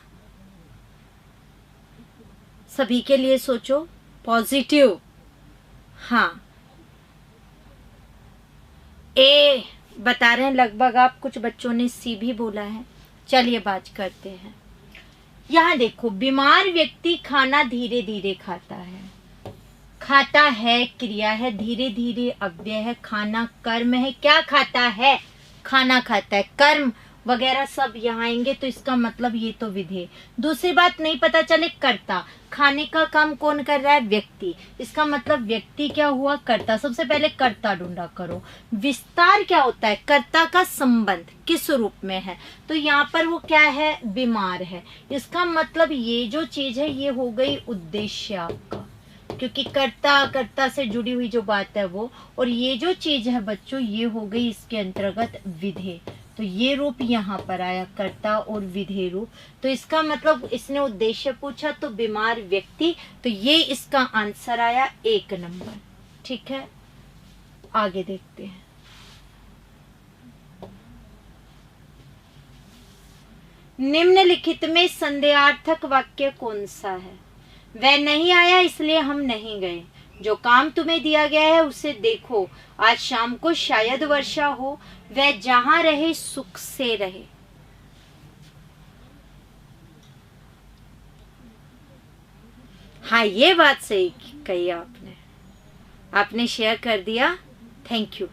सभी के लिए सोचो, पॉजिटिव। हाँ, ए बता रहे हैं लगभग आप, कुछ बच्चों ने सी भी बोला है। चलिए बात करते हैं। यहाँ देखो, बीमार व्यक्ति खाना धीरे धीरे खाता है। खाता है क्रिया है, धीरे धीरे अव्यय है, खाना कर्म है। क्या खाता है? खाना खाता है। कर्म वगैरह सब यहाँ आएंगे, तो इसका मतलब ये तो विधेय। दूसरी बात, नहीं पता चले कर्ता, खाने का काम कौन कर रहा है? व्यक्ति। इसका मतलब व्यक्ति क्या हुआ? कर्ता। सबसे पहले कर्ता ढूंढा करो। विस्तार क्या होता है? कर्ता का संबंध किस रूप में है? तो यहाँ पर वो क्या है? बीमार है। इसका मतलब ये जो चीज है ये हो गई उद्देश्य आपका, क्योंकि कर्ता से जुड़ी हुई जो बात है वो, और ये जो चीज है बच्चों ये हो गई इसके अंतर्गत विधेय। तो ये रूप यहाँ पर आया, कर्ता और विधेय रूप। तो इसका मतलब इसने उद्देश्य पूछा तो बीमार व्यक्ति, तो ये इसका आंसर आया 1 नंबर। ठीक है, आगे देखते हैं। निम्नलिखित में संदेहार्थक वाक्य कौन सा है? वह नहीं आया इसलिए हम नहीं गए। जो काम तुम्हें दिया गया है उसे देखो। आज शाम को शायद वर्षा हो। वह जहां रहे सुख से रहे। हाँ, ये बात सही कही आपने शेयर कर दिया, थैंक यू।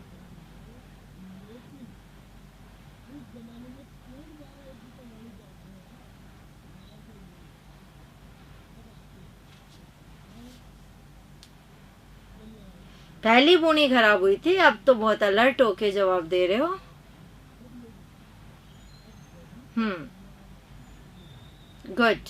पहली बुनी खराब हुई थी, अब तो बहुत अलर्ट होके जवाब दे रहे हो। गुड।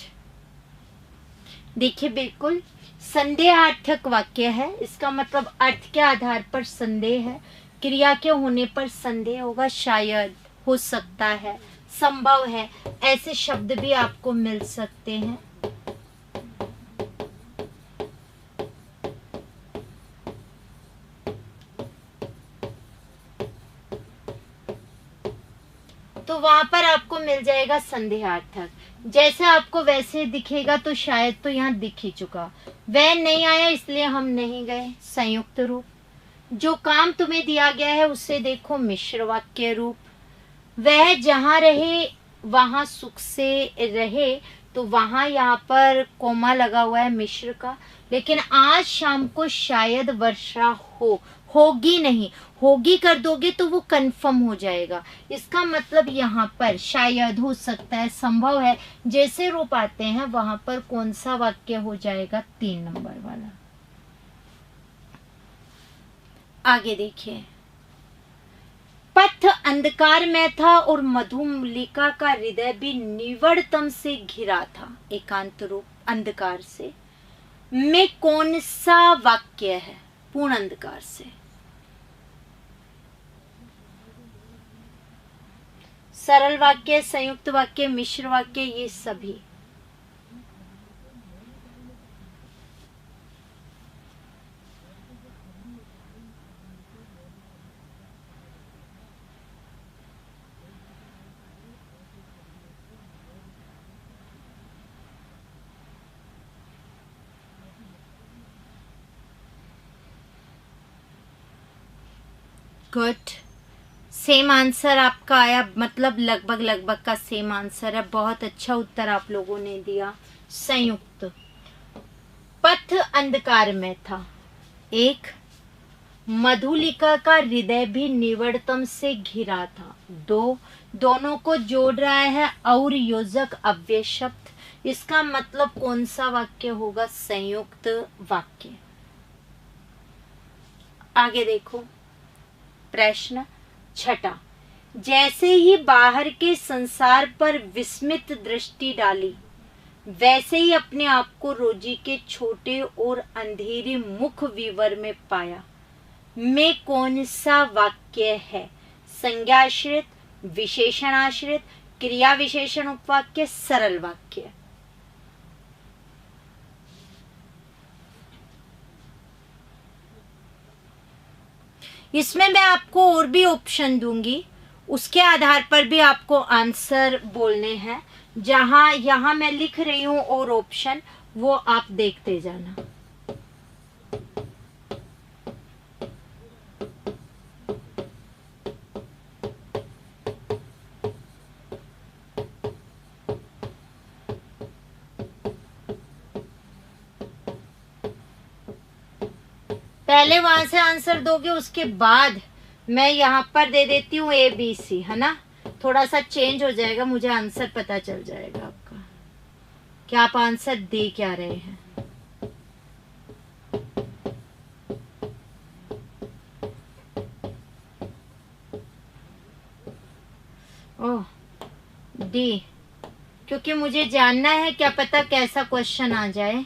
देखिए, बिल्कुल संदेहार्थक वाक्य है। इसका मतलब अर्थ के आधार पर संदेह है, क्रिया के होने पर संदेह होगा। शायद, हो सकता है, संभव है, ऐसे शब्द भी आपको मिल सकते हैं। तो वहां पर आपको मिल जाएगा संदेहार्थक। जैसे आपको वैसे दिखेगा तो शायद तो यहाँ दिख ही चुका। वह नहीं आया इसलिए हम नहीं गए, संयुक्त रूप। जो काम तुम्हें दिया गया है उसे देखो मिश्र वाक्य रूप। वह जहाँ रहे वहाँ सुख से रहे, तो वहाँ यहाँ पर कोमा लगा हुआ है मिश्र का। लेकिन आज शाम को शायद वर्षा होगी नहीं, होगी कर दोगे तो वो कंफर्म हो जाएगा। इसका मतलब यहाँ पर शायद, हो सकता है, संभव है, जैसे रूप आते हैं वहां पर कौन सा वाक्य हो जाएगा? 3 नंबर वाला। आगे देखिए, पथ अंधकार में था और मधुलिका का हृदय भी निवड़तम से घिरा था, एकांत रूप अंधकार से। में कौन सा वाक्य है पूर्ण अंधकार से? सरल वाक्य, संयुक्त वाक्य, मिश्र वाक्य, ये सभी। गुड, सेम आंसर आपका आया, मतलब लगभग का सेम आंसर है। बहुत अच्छा उत्तर आप लोगों ने दिया। संयुक्त, पथ अंधकार में था, 1, मधुलिका का हृदय भी निवड़तम से घिरा था, 2, दोनों को जोड़ रहा है और योजक अव्यय शब्द। इसका मतलब कौन सा वाक्य होगा? संयुक्त वाक्य। आगे देखो प्रश्न 6, जैसे ही बाहर के संसार पर विस्मित दृष्टि डाली, वैसे ही अपने आप को रोजी के छोटे और अंधेरे मुख विवर में पाया। में कौन सा वाक्य है? संज्ञाश्रित, विशेषणाश्रित, क्रिया विशेषण उपवाक्य, सरल वाक्य। इसमें मैं आपको और भी ऑप्शन दूंगी, उसके आधार पर भी आपको आंसर बोलने हैं। जहां यहां मैं लिख रही हूं और ऑप्शन, वो आप देखते जाना। पहले वहां से आंसर दोगे, उसके बाद मैं यहाँ पर दे देती हूँ ABC, है ना? थोड़ा सा चेंज हो जाएगा, मुझे आंसर पता चल जाएगा आपका कि आप आंसर दे क्या रहे हैं। ओह, D, क्योंकि मुझे जानना है, क्या पता कैसा क्वेश्चन आ जाए,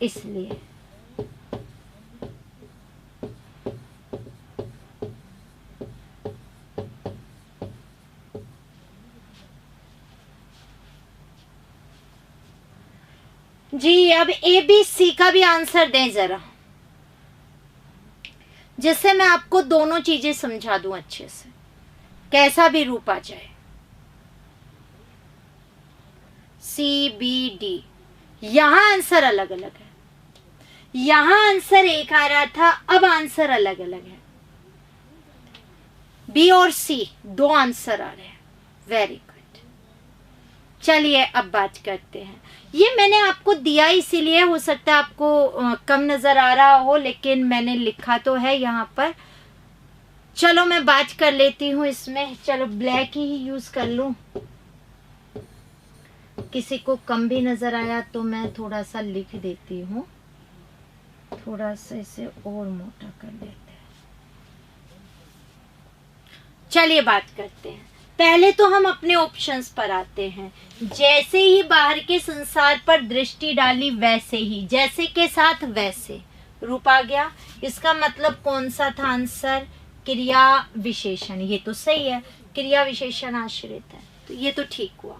इसलिए। जी, अब ABC का भी आंसर दें जरा, जिससे मैं आपको दोनों चीजें समझा दूं अच्छे से, कैसा भी रूप आ जाए। CBD, यहां आंसर अलग अलग है, यहां आंसर एक आ रहा था, अब आंसर अलग अलग है। B और C 2 आंसर आ रहे हैं। Very good. चलिए अब बात करते हैं। ये मैंने आपको दिया इसीलिए, हो सकता है आपको कम नजर आ रहा हो, लेकिन मैंने लिखा तो है यहाँ पर। चलो मैं बात कर लेती हूँ इसमें। चलो ब्लैक ही यूज कर लूं, किसी को कम भी नजर आया तो मैं थोड़ा सा लिख देती हूँ, थोड़ा सा इसे और मोटा कर लेते हैं। चलिए बात करते हैं। पहले तो हम अपने ऑप्शंस पर आते हैं। जैसे ही बाहर के संसार पर दृष्टि डाली, वैसे ही, जैसे के साथ वैसे रूप आ गया। इसका मतलब कौन सा था आंसर? क्रिया विशेषण। ये तो सही है, क्रिया विशेषण आश्रित है, तो ये तो ठीक हुआ।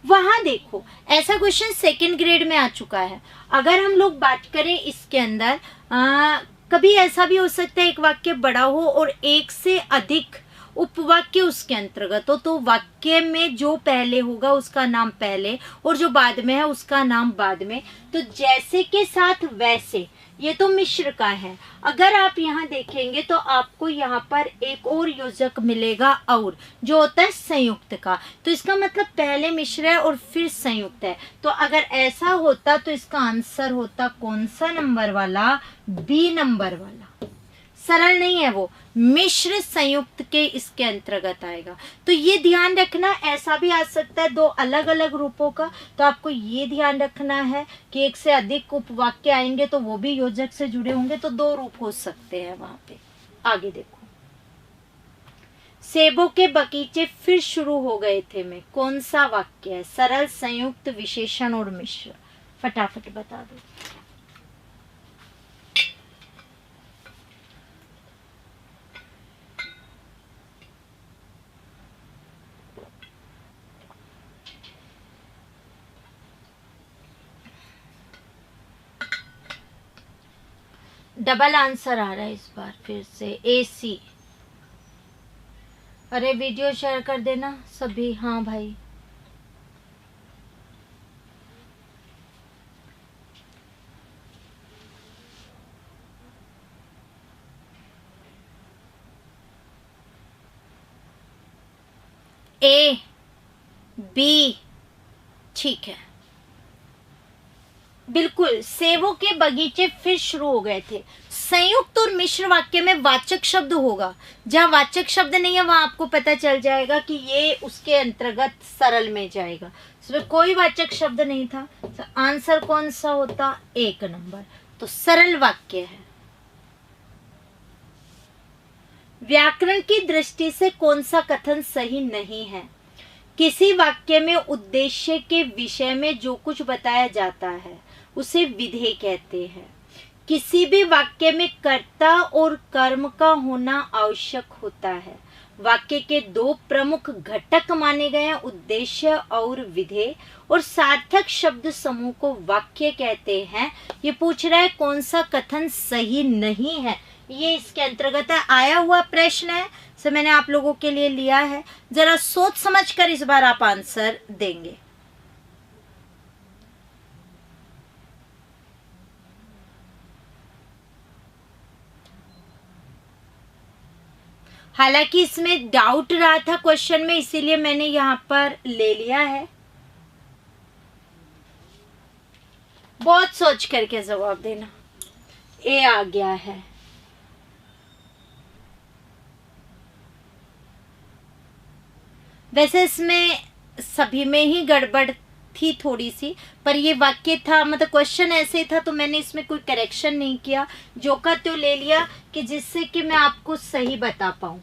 वहां देखो, ऐसा क्वेश्चन 2nd ग्रेड में आ चुका है। अगर हम लोग बात करें इसके अंदर, कभी ऐसा भी हो सकता है एक वाक्य बड़ा हो और एक से अधिक उपवाक्य उसके अंतर्गत हो, तो वाक्य में जो पहले होगा उसका नाम पहले और जो बाद में है उसका नाम बाद में। तो जैसे के साथ वैसे, ये तो मिश्र का है। अगर आप यहाँ देखेंगे तो आपको यहाँ पर एक और योजक मिलेगा और, जो होता है संयुक्त का। तो इसका मतलब पहले मिश्र है और फिर संयुक्त है। तो अगर ऐसा होता तो इसका आंसर होता कौन सा नंबर वाला? बी नंबर वाला। सरल नहीं है वो, मिश्र संयुक्त के इसके अंतर्गत आएगा। तो ये ध्यान रखना, ऐसा भी आ सकता है दो अलग अलग रूपों का। तो आपको ये ध्यान रखना है कि एक से अधिक उपवाक्य आएंगे तो वो भी योजक से जुड़े होंगे, तो दो रूप हो सकते हैं वहां पे। आगे देखो, सेबों के बगीचे फिर शुरू हो गए थे में कौन सा वाक्य है? सरल, संयुक्त, विशेषण और मिश्र। फटाफट बता दो। डबल आंसर आ रहा है इस बार फिर से, ए सी। अरे वीडियो शेयर कर देना सभी। हाँ भाई, ए बी, ठीक है बिल्कुल। सेबों के बगीचे फिर शुरू हो गए थे। संयुक्त और मिश्र वाक्य में वाचक शब्द होगा। जहां वाचक शब्द नहीं है वहां आपको पता चल जाएगा कि ये उसके अंतर्गत सरल में जाएगा। इसमें कोई वाचक शब्द नहीं था, तो आंसर कौन सा होता? एक नंबर। तो सरल वाक्य है। व्याकरण की दृष्टि से कौन सा कथन सही नहीं है? किसी वाक्य में उद्देश्य के विषय में जो कुछ बताया जाता है उसे विधेय कहते हैं। किसी भी वाक्य में कर्ता और कर्म का होना आवश्यक होता है। वाक्य के दो प्रमुख घटक माने गए हैं, उद्देश्य और विधेय, और सार्थक शब्द समूह को वाक्य कहते हैं। ये पूछ रहा है कौन सा कथन सही नहीं है, ये इसके अंतर्गत है। आया हुआ प्रश्न है, सो मैंने आप लोगों के लिए लिया है। जरा सोच समझकर इस बार आप आंसर देंगे। हालांकि इसमें डाउट रहा था क्वेश्चन में, इसीलिए मैंने यहाँ पर ले लिया है। बहुत सोच करके जवाब देना। ए आ गया है। वैसे इसमें सभी में ही गड़बड़ थी थोड़ी सी, पर ये वाक्य था, मतलब क्वेश्चन ऐसे था, तो मैंने इसमें कोई करेक्शन नहीं किया, जो का त्यो ले लिया कि जिससे कि मैं आपको सही बता पाऊं।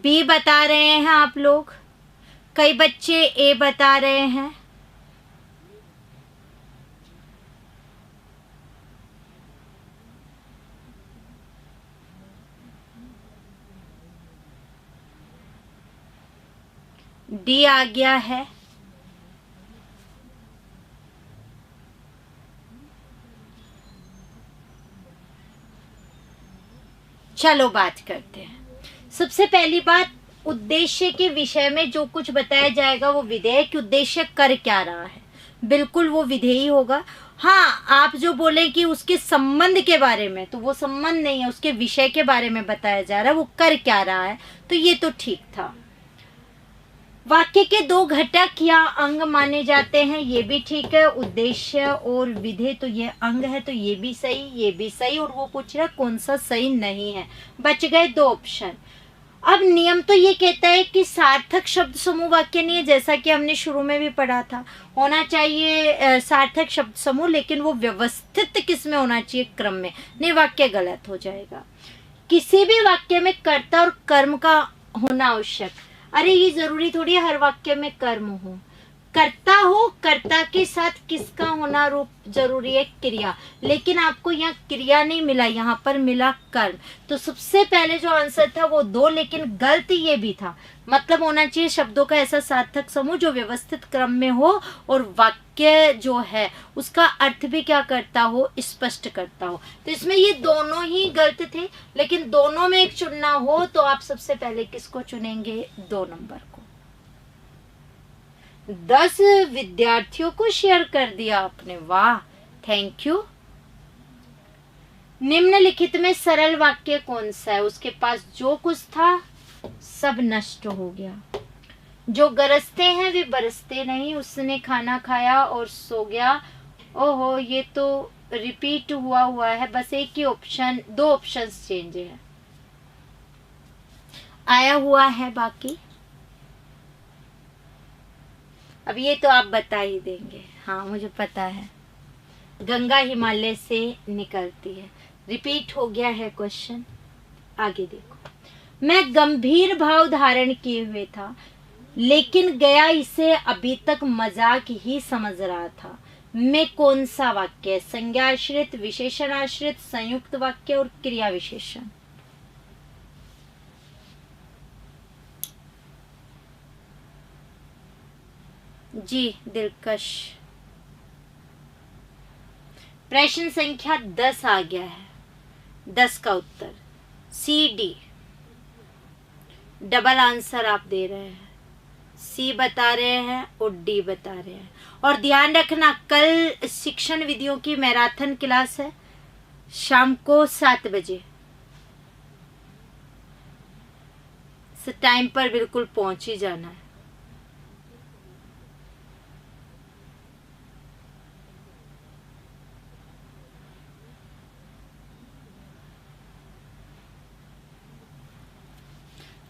बी बता रहे हैं आप लोग, कई बच्चे ए बता रहे हैं। डी आ गया है। चलो बात करते हैं। सबसे पहली बात, उद्देश्य के विषय में जो कुछ बताया जाएगा वो विधेय, कि उद्देश्य कर क्या रहा है, बिल्कुल वो विधेयी होगा। हाँ, आप जो बोले कि उसके संबंध के बारे में, तो वो संबंध नहीं है, उसके विषय के बारे में बताया जा रहा है, वो कर क्या रहा है, तो ये तो ठीक था। वाक्य के दो घटक या अंग माने जाते हैं, ये भी ठीक है, उद्देश्य और विधेय, तो ये अंग है, तो ये भी सही, ये भी सही। और वो पूछ रहा कौन सा सही नहीं है। बच गए दो ऑप्शन। अब नियम तो ये कहता है कि सार्थक शब्द समूह वाक्य नहीं है, जैसा कि हमने शुरू में भी पढ़ा था। होना चाहिए सार्थक शब्द समूह, लेकिन वो व्यवस्थित किस में होना चाहिए? क्रम में। नहीं, वाक्य गलत हो जाएगा। किसी भी वाक्य में कर्ता और कर्म का होना आवश्यक। अरे ये जरूरी थोड़ी है हर वाक्य में कर्म हो, कर्ता हो, कर्ता के साथ किसका होना रूप जरूरी है? क्रिया। लेकिन आपको यहाँ क्रिया नहीं मिला, यहाँ पर मिला कर्म। तो सबसे पहले जो आंसर था वो दो, लेकिन गलत ये भी था। मतलब होना चाहिए शब्दों का ऐसा सार्थक समूह जो व्यवस्थित क्रम में हो और वाक्य जो है उसका अर्थ भी क्या करता हो? स्पष्ट करता हो। तो इसमें ये दोनों ही गलत थे, लेकिन दोनों में एक चुनना हो तो आप सबसे पहले किसको चुनेंगे? दो नंबर को। 10 विद्यार्थियों को शेयर कर दिया आपने, वाह, थैंक यू। निम्नलिखित में सरल वाक्य कौन सा है? उसके पास जो कुछ था सब नष्ट हो गया। जो गरजते हैं वे बरसते नहीं, उसने खाना खाया और सो गया। ओहो, ये तो रिपीट हुआ है, बस एक ही ऑप्शन, 2 ऑप्शंस चेंज है, आया हुआ है बाकी। अब ये तो आप बता ही देंगे, हाँ मुझे पता है, गंगा हिमालय से निकलती है। रिपीट हो गया है क्वेश्चन। आगे देखो, मैं गंभीर भाव धारण किए हुए था, लेकिन गया इसे अभी तक मजाक ही समझ रहा था। मैं कौन सा वाक्य? संज्ञा आश्रित, विशेषण आश्रित, संयुक्त वाक्य और क्रिया विशेषण। जी दिलकश, प्रश्न संख्या 10 आ गया है। 10 का उत्तर सी डी, डबल आंसर आप दे रहे हैं, सी बता रहे हैं और डी बता रहे हैं। और ध्यान रखना, कल शिक्षण विधियों की मैराथन क्लास है शाम को 7 बजे, टाइम पर बिल्कुल पहुंच ही जाना है।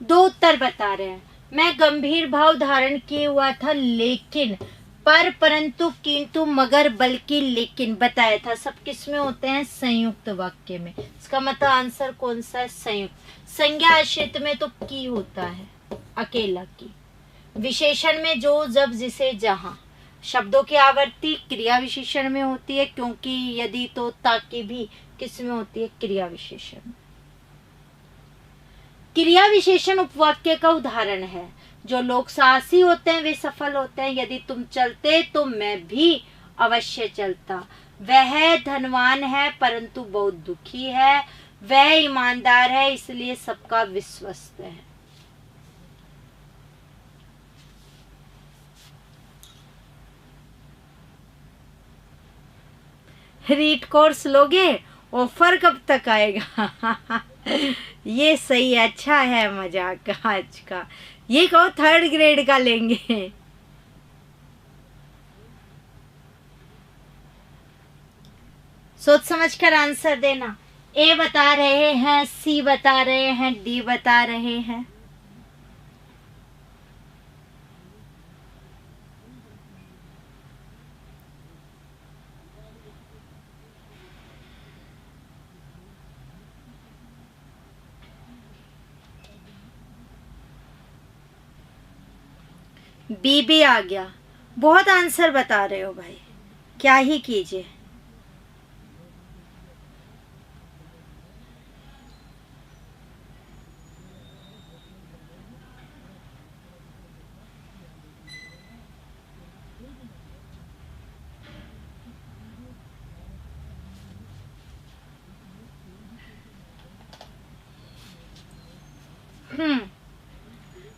दो उत्तर बता रहे हैं। मैं गंभीर भाव धारण किए हुआ था, लेकिन, पर, परंतु, किंतु, मगर, बल्कि, लेकिन बताया था, सब किस में होते हैं? संयुक्त वाक्य में। इसका मतलब आंसर कौन सा है? संयुक्त। संज्ञा आश्रित में तो की होता है, अकेला की। विशेषण में जो, जब, जिसे, जहां। शब्दों की आवर्ती क्रिया विशेषण में होती है, क्योंकि, यदि, तो, ताकि भी किस में होती है? क्रिया विशेषण। क्रिया विशेषण उपवाक्य का उदाहरण है। जो लोग साहसी होते हैं वे सफल होते हैं। यदि तुम चलते तो मैं भी अवश्य चलता। वह धनवान है परंतु बहुत दुखी है। वह ईमानदार है इसलिए सबका विश्वस्त है। रीड कोर्स लोगे? ऑफर कब तक आएगा? ये सही, अच्छा है मजाक आज का। ये कहो 3rd ग्रेड का लेंगे। सोच समझ कर आंसर देना। ए बता रहे हैं, सी बता रहे हैं, डी बता रहे हैं। बी भी आ गया। बहुत आंसर बता रहे हो भाई, क्या ही कीजिए।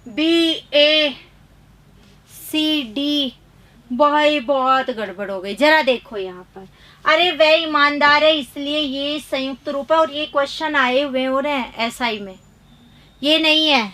बी, ए, सी, डी, भाई बहुत गड़बड़ हो गई। जरा देखो यहाँ पर, अरे वह ईमानदार है इसलिए ये संयुक्त रूप है, और ये क्वेश्चन आए हुए हो रहे हैं एसआई में, ये नहीं है।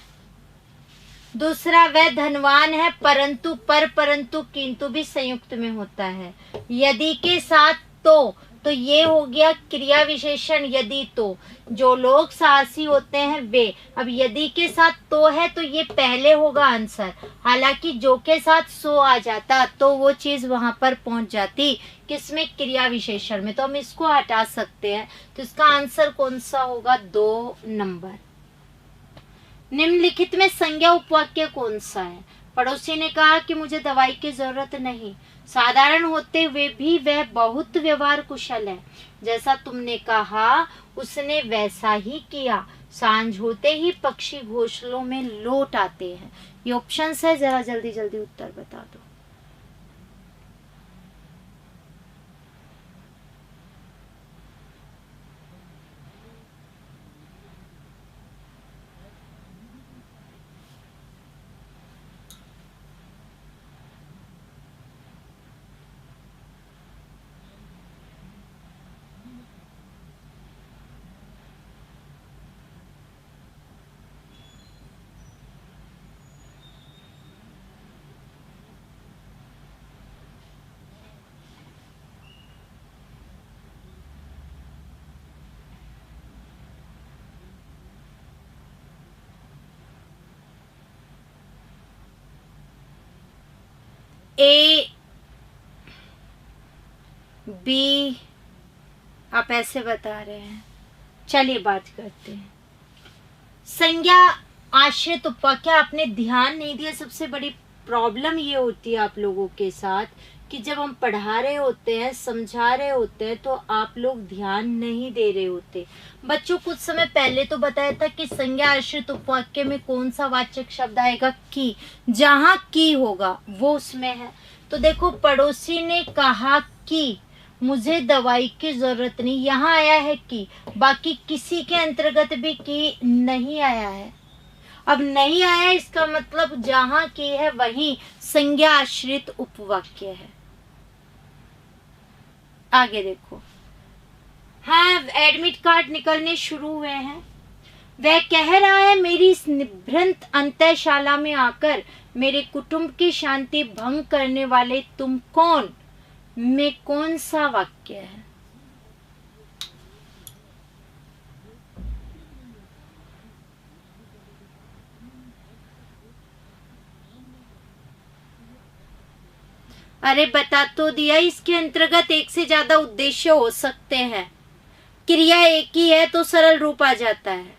दूसरा, वह धनवान है परंतु, पर, परंतु, किंतु भी संयुक्त में होता है। यदि के साथ तो ये हो गया क्रिया विशेषण यदि तो। जो लोग साहसी होते हैं वे। अब यदि के साथ तो है तो ये पहले होगा आंसर। हालांकि जो के साथ सो आ जाता तो वो चीज वहां पर पहुंच जाती किसमें? क्रिया विशेषण में। तो हम इसको हटा सकते हैं। तो इसका आंसर कौन सा होगा? 2 नंबर। निम्नलिखित में संज्ञा उपवाक्य कौन सा है? पड़ोसी ने कहा कि मुझे दवाई की जरूरत नहीं। साधारण होते हुए भी वह बहुत व्यवहार कुशल है। जैसा तुमने कहा उसने वैसा ही किया। सांझ होते ही पक्षी घोंसलों में लौट आते हैं। ये ऑप्शंस है, जरा जल्दी जल्दी उत्तर बता दो। ए बी, आप ऐसे बता रहे हैं। चलिए बात करते हैं। संज्ञा आश्रित उपवाक्य, आपने ध्यान नहीं दिया। सबसे बड़ी प्रॉब्लम ये होती है आप लोगों के साथ कि जब हम पढ़ा रहे होते हैं, समझा रहे होते हैं, तो आप लोग ध्यान नहीं दे रहे होते। बच्चों कुछ समय पहले तो बताया था कि संज्ञा आश्रित उपवाक्य में कौन सा वाचक शब्द आएगा? की। जहां की होगा वो उसमें है। तो देखो, पड़ोसी ने कहा कि मुझे दवाई की जरूरत नहीं, यहाँ आया है कि, बाकी किसी के अंतर्गत भी की नहीं आया है। अब नहीं आया, इसका मतलब जहां की है वहीं संज्ञा आश्रित उपवाक्य है। आगे देखो, हाँ एडमिट कार्ड निकलने शुरू हुए हैं। वह कह रहा है मेरी इस निभृंत अंतःशाला में आकर मेरे कुटुंब की शांति भंग करने वाले तुम कौन? में कौन सा वाक्य है? अरे बता तो दिया, इसके अंतर्गत एक से ज्यादा उद्देश्य हो सकते हैं। क्रिया एक ही है तो सरल रूप आ जाता है।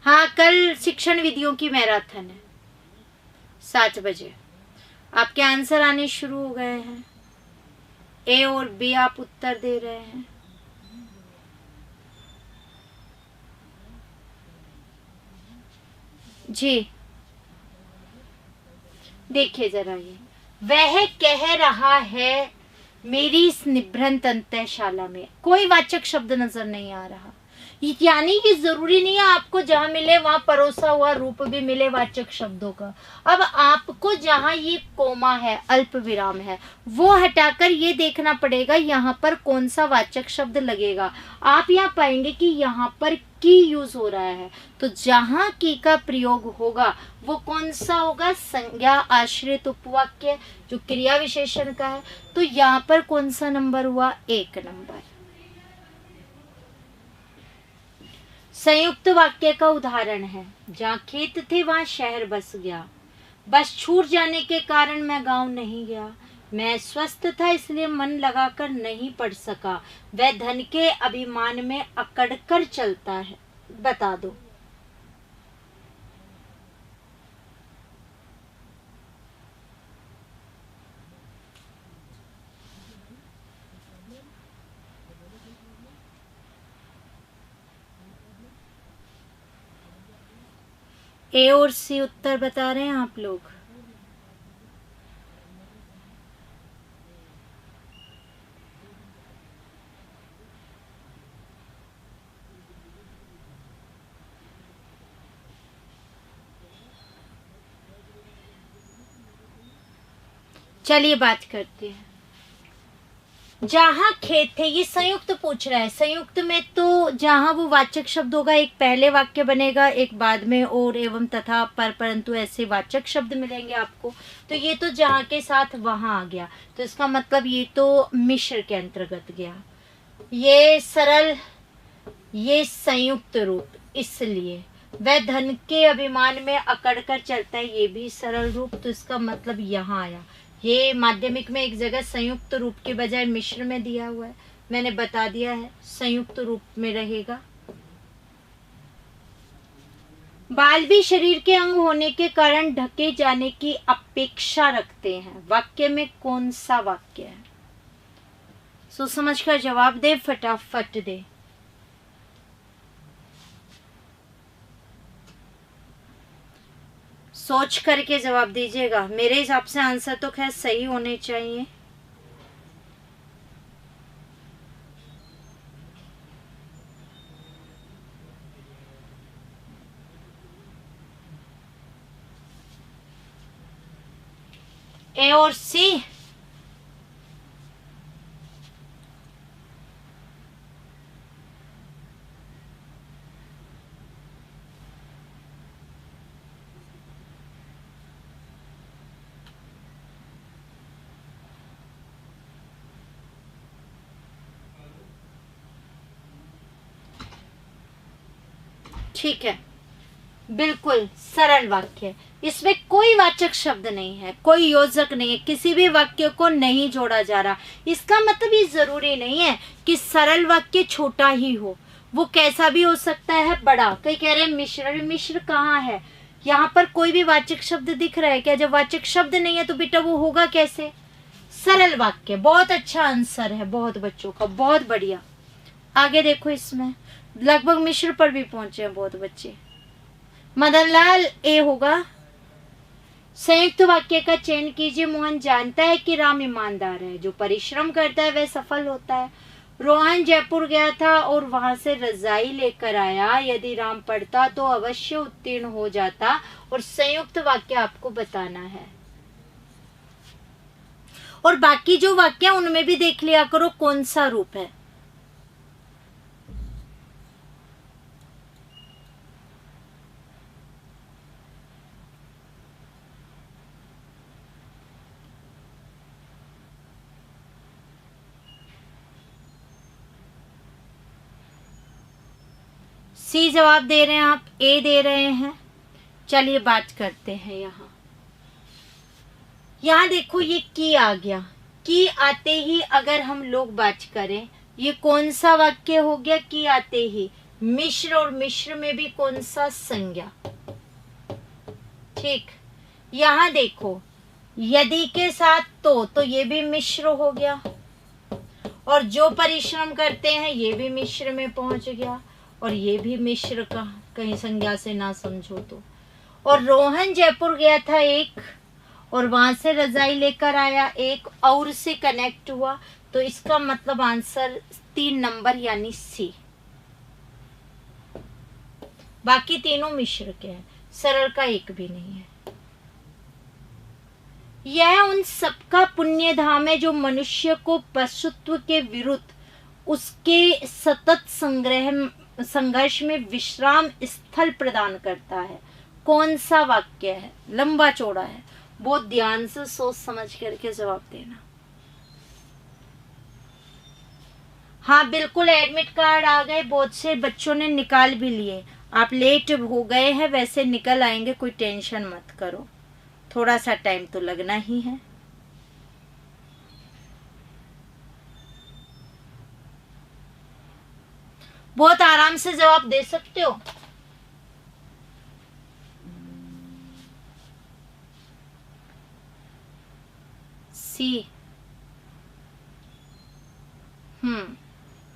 हाँ, कल शिक्षण विधियों की मैराथन है 7 बजे। आपके आंसर आने शुरू हो गए हैं। ए और बी आप उत्तर दे रहे हैं। जी देखिए जरा, ये वह कह रहा है मेरी इस निभृंत अंतःशाला में, कोई वाचक शब्द नजर नहीं आ रहा। यानी कि जरूरी नहीं है आपको जहां मिले वहां परोसा हुआ रूप भी मिले वाचक शब्दों का। अब आपको जहां ये कोमा है, अल्प विराम है, वो हटाकर ये देखना पड़ेगा यहाँ पर कौन सा वाचक शब्द लगेगा। आप यहाँ पाएंगे कि यहाँ पर की यूज हो रहा है, तो जहां की का प्रयोग होगा वो कौन सा होगा? संज्ञा आश्रित उपवाक्य, जो क्रिया विशेषण का है। तो यहाँ पर कौन सा नंबर हुआ? 1 नंबर। संयुक्त वाक्य का उदाहरण है, जहाँ खेत थे वहां शहर बस गया। बस छूट जाने के कारण मैं गांव नहीं गया। मैं स्वस्थ था इसलिए मन लगाकर नहीं पढ़ सका। वह धन के अभिमान में अकड़कर चलता है। बता दो। ए और सी उत्तर बता रहे हैं आप लोग। चलिए बात करते हैं। जहां खेत थे, ये संयुक्त पूछ रहा है। संयुक्त में तो जहां वो वाचक शब्द होगा, एक पहले वाक्य बनेगा, एक बाद में और, एवं, तथा, पर, परंतु ऐसे वाचक शब्द मिलेंगे आपको। तो ये तो जहां के साथ वहां आ गया, तो इसका मतलब ये तो मिश्र के अंतर्गत गया। ये सरल, ये संयुक्त रूप, इसलिए वह धन के अभिमान में अकड़ कर चलता है, ये भी सरल रूप, तो इसका मतलब यहाँ आया। ये माध्यमिक में एक जगह संयुक्त रूप के बजाय मिश्र में दिया हुआ है, मैंने बता दिया है संयुक्त रूप में रहेगा। बाल भी शरीर के अंग होने के कारण ढके जाने की अपेक्षा रखते हैं। वाक्य में कौन सा वाक्य है? सोच समझ कर जवाब दे, फटाफट दे। सोच करके जवाब दीजिएगा। मेरे हिसाब से आंसर तो खैर सही होने चाहिए। ए और सी। ठीक है, बिल्कुल सरल वाक्य है, इसमें कोई वाचक शब्द नहीं है, कोई योजक नहीं है, किसी भी वाक्य को नहीं जोड़ा जा रहा। इसका मतलब ये जरूरी नहीं है कि सरल वाक्य छोटा ही हो, वो कैसा भी हो सकता है बड़ा। कई कह रहे हैं मिश्र, मिश्र कहाँ है, यहाँ पर कोई भी वाचक शब्द दिख रहा है क्या? जब वाचक शब्द नहीं है तो बेटा वो होगा कैसे? सरल वाक्य। बहुत अच्छा आंसर है, बहुत बच्चों का, बहुत बढ़िया। आगे देखो, इसमें लगभग मिश्र पर भी पहुंचे हैं बहुत बच्चे। मदनलाल ए होगा। संयुक्त वाक्य का चयन कीजिए। मोहन जानता है कि राम ईमानदार है, जो परिश्रम करता है वह सफल होता है। रोहन जयपुर गया था और वहां से रजाई लेकर आया। यदि राम पढ़ता तो अवश्य उत्तीर्ण हो जाता। और संयुक्त वाक्य आपको बताना है। और बाकी जो वाक्य उनमें भी देख लिया करो कौन सा रूप है। सी जवाब दे रहे हैं आप, ए दे रहे हैं। चलिए बात करते हैं। यहाँ देखो ये की आ गया। की आते ही अगर हम लोग बात करें, ये कौन सा वाक्य हो गया? की आते ही मिश्र, और मिश्र में भी कौन सा? संज्ञा। ठीक, यहाँ देखो यदि के साथ तो ये भी मिश्र हो गया, और जो परिश्रम करते हैं ये भी मिश्र में पहुंच गया, और ये भी मिश्र का, कहीं संज्ञा से ना समझो तो। और रोहन जयपुर गया था एक, और वहां से रजाई लेकर आया एक, और से कनेक्ट हुआ, तो इसका मतलब आंसर 3 नंबर यानी सी। बाकी तीनों मिश्र के हैं, सरल का एक भी नहीं है। यह उन सबका पुण्य धाम है जो मनुष्य को पशुत्व के विरुद्ध उसके सतत संघर्ष में विश्राम स्थल प्रदान करता है। कौन सा वाक्य है? लंबा चौड़ा है, बहुत ध्यान से सोच समझ करके जवाब देना। हाँ बिल्कुल, एडमिट कार्ड आ गए, बहुत से बच्चों ने निकाल भी लिए। आप लेट हो गए हैं, वैसे निकल आएंगे, कोई टेंशन मत करो, थोड़ा सा टाइम तो लगना ही है। बहुत आराम से जवाब दे सकते हो। सी,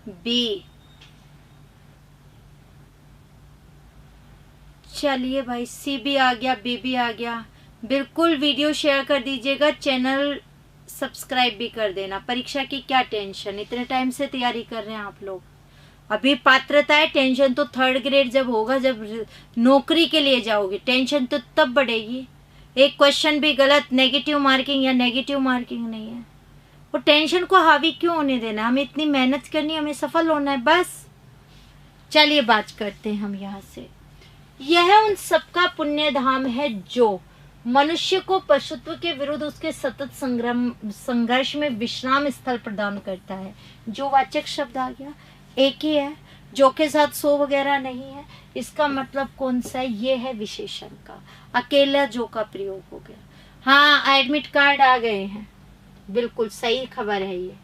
बी। चलिए भाई, सी भी आ गया, बी भी आ गया। बिल्कुल वीडियो शेयर कर दीजिएगा, चैनल सब्सक्राइब भी कर देना। परीक्षा की क्या टेंशन, इतने टाइम से तैयारी कर रहे हैं आप लोग। अभी पात्रता है, टेंशन तो 3rd ग्रेड जब होगा, जब नौकरी के लिए जाओगे, टेंशन तो तब बढ़ेगी। एक क्वेश्चन भी गलत, नेगेटिव मार्किंग या नेगेटिव मार्किंग नहीं है, वो टेंशन को हावी क्यों होने देना। हमें इतनी मेहनत करनी है, हमें सफल होना है बस। चलिए बात करते हैं हम यहाँ से। यह उन सबका पुण्य धाम है जो मनुष्य को पशुत्व के विरुद्ध उसके सतत संघर्ष में विश्राम स्थल प्रदान करता है। जो वाचक शब्द आ गया एक ही है, जो के साथ सो वगैरह नहीं है। इसका मतलब कौन सा है? ये है विशेषण का, अकेला जो का प्रयोग हो गया। हाँ एडमिट कार्ड आ गए हैं, बिल्कुल सही खबर है ये।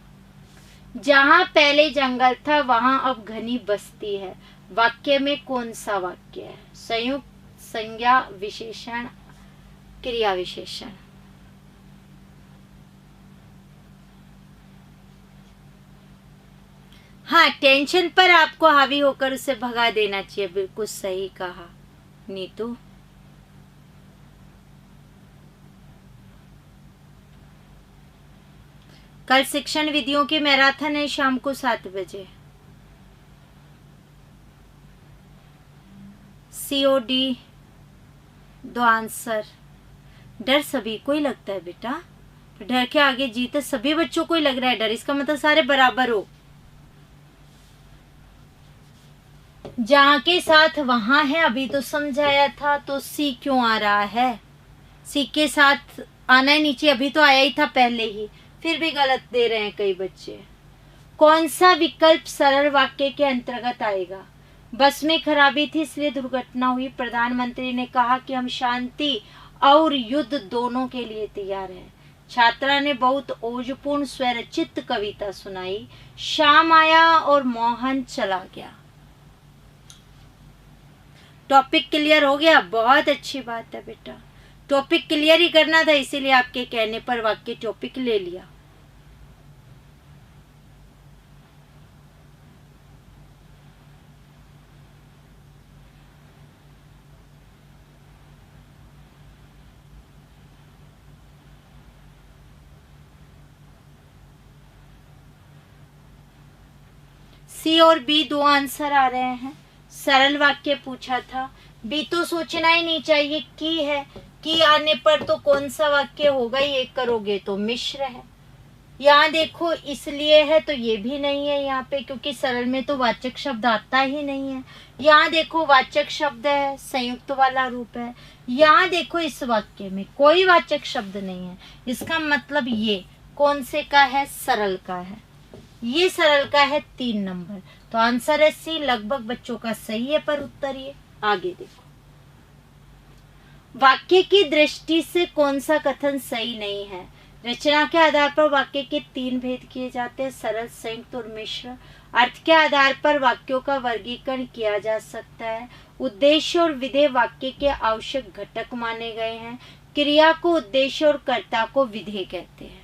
जहाँ पहले जंगल था वहां अब घनी बस्ती है। वाक्य में कौन सा वाक्य है? संयुक्त, संज्ञा, विशेषण, क्रिया विशेषण। हाँ, टेंशन पर आपको हावी होकर उसे भगा देना चाहिए। बिल्कुल सही कहा नीतू। कल शिक्षण विधियों की मैराथन है शाम को 7 बजे। COD 2 answer. डर सभी को ही लगता है बेटा, डर के आगे जीत है। सभी बच्चों को ही लग रहा है डर, इसका मतलब सारे बराबर हो। जहाँ के साथ वहां है, अभी तो समझाया था, तो सी क्यों आ रहा है? सी के साथ आना ही नीचे, अभी तो आया ही था पहले ही, फिर भी गलत दे रहे हैं कई बच्चे। कौन सा विकल्प सरल वाक्य के अंतर्गत आएगा? बस में खराबी थी इसलिए दुर्घटना हुई। प्रधानमंत्री ने कहा कि हम शांति और युद्ध दोनों के लिए तैयार हैं। छात्रा ने बहुत ओजपूर्ण स्वरचित कविता सुनाई। शाम आया और मोहन चला गया। टॉपिक क्लियर हो गया? बहुत अच्छी बात है बेटा, टॉपिक क्लियर ही करना था, इसीलिए आपके कहने पर वाक्य टॉपिक ले लिया। सी और बी दो आंसर आ रहे हैं। सरल वाक्य पूछा था, बी तो सोचना ही नहीं चाहिए, की है, की आने पर तो कौन सा वाक्य होगा, ये करोगे तो मिश्र है। यहाँ देखो इसलिए है तो ये भी नहीं है यहाँ पे, क्योंकि सरल में तो वाचक शब्द आता ही नहीं है। यहाँ देखो वाचक शब्द है, संयुक्त वाला रूप है। यहाँ देखो इस वाक्य में कोई वाचक शब्द नहीं है, इसका मतलब ये कौन से का है, सरल का है। ये सरल का है 3 नंबर, तो आंसर है सी। लगभग बच्चों का सही है, पर उत्तर ये। आगे देखो, वाक्य की दृष्टि से कौन सा कथन सही नहीं है। रचना के आधार पर वाक्य के 3 भेद किए जाते हैं, सरल, संयुक्त और मिश्र। अर्थ के आधार पर वाक्यों का वर्गीकरण किया जा सकता है। उद्देश्य और विधेय वाक्य के आवश्यक घटक माने गए हैं। क्रिया को उद्देश्य और कर्ता को विधेय कहते हैं।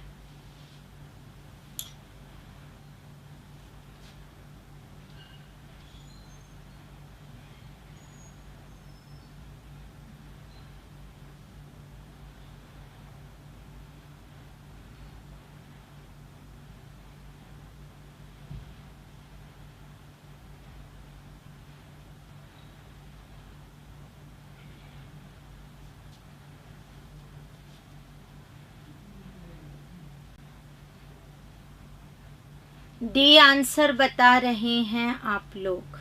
डी आंसर बता रहे हैं आप लोग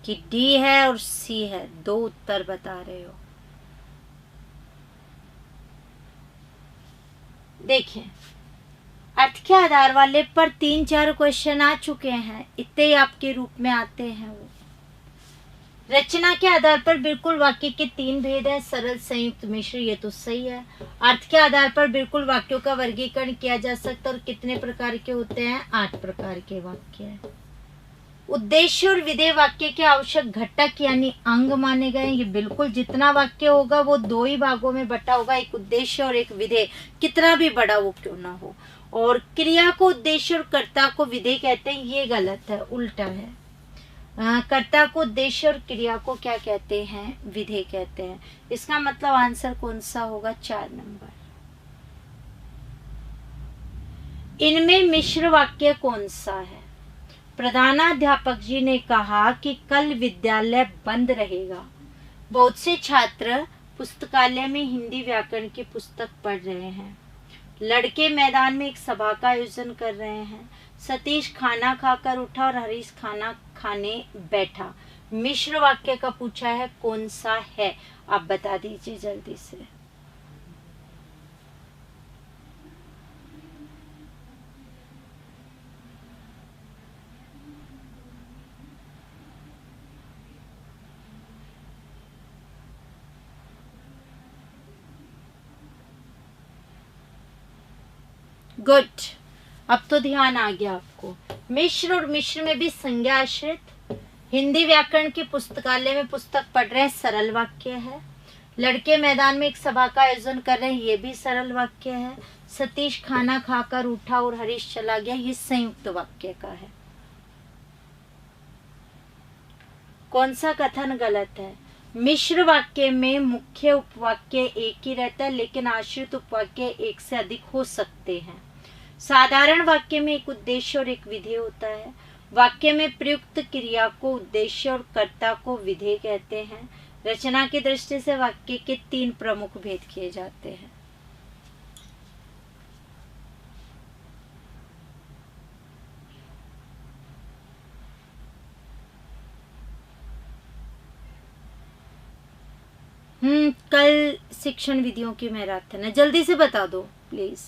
कि डी है और सी है, 2 उत्तर बता रहे हो। देखिए, अर्थ के आधार वाले पर 3-4 क्वेश्चन आ चुके हैं, इतने ही आपके रूप में आते हैं वो। रचना के आधार पर बिल्कुल वाक्य के 3 भेद हैं, सरल, संयुक्त, मिश्र, ये तो सही है। अर्थ के आधार पर बिल्कुल वाक्यों का वर्गीकरण किया जा सकता है, और कितने प्रकार के होते हैं, 8 प्रकार के वाक्य हैं। उद्देश्य और विधेय वाक्य के आवश्यक घटक यानी अंग माने गए। ये बिल्कुल जितना वाक्य होगा वो 2 ही भागों में बटा होगा, एक उद्देश्य और एक विधेय, कितना भी बड़ा वो क्यों ना हो। और क्रिया को उद्देश्य और कर्ता को विधेय कहते हैं, ये गलत है, उल्टा है। कर्ता को उद्देश्य और क्रिया को क्या कहते हैं, विधेय कहते हैं। इसका मतलब आंसर कौन सा होगा, 4 नंबर। इनमें मिश्र वाक्य कौन सा है। प्रधानाध्यापक जी ने कहा कि कल विद्यालय बंद रहेगा। बहुत से छात्र पुस्तकालय में हिंदी व्याकरण की पुस्तक पढ़ रहे हैं। लड़के मैदान में एक सभा का आयोजन कर रहे हैं। सतीश खाना खाकर उठा और हरीश खाना खाने बैठा। मिश्र वाक्य का पूछा है, कौन सा है, आप बता दीजिए जल्दी से। गुड, अब तो ध्यान आ गया आपको। मिश्र और मिश्र में भी संज्ञा आश्रित। हिंदी व्याकरण की पुस्तकालय में पुस्तक पढ़ रहे हैं, सरल वाक्य है। लड़के मैदान में एक सभा का आयोजन कर रहे हैं, ये भी सरल वाक्य है। सतीश खाना खाकर उठा और हरीश चला गया, ये संयुक्त वाक्य का है। कौन सा कथन गलत है। मिश्र वाक्य में मुख्य उपवाक्य एक ही रहता है, लेकिन आश्रित उपवाक्य एक से अधिक हो सकते हैं। साधारण वाक्य में एक उद्देश्य और एक विधेय होता है। वाक्य में प्रयुक्त क्रिया को उद्देश्य और कर्ता को विधेय कहते हैं। रचना की दृष्टि से वाक्य के 3 प्रमुख भेद किए जाते हैं। कल शिक्षण विधियों की मैराथन है, जल्दी से बता दो प्लीज।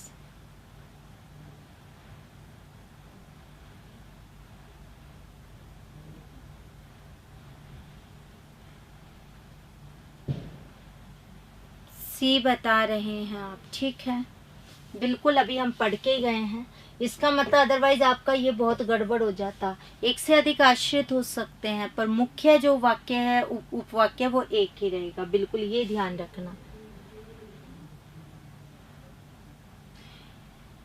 सी बता रहे हैं आप, ठीक है। बिल्कुल अभी हम पढ़ के गए हैं, इसका मतलब अदरवाइज आपका ये बहुत गड़बड़ हो जाता। एक से अधिक आश्रित हो सकते हैं पर मुख्य जो वाक्य है, उपवाक्य, वो एक ही रहेगा। बिल्कुल ये ध्यान रखना।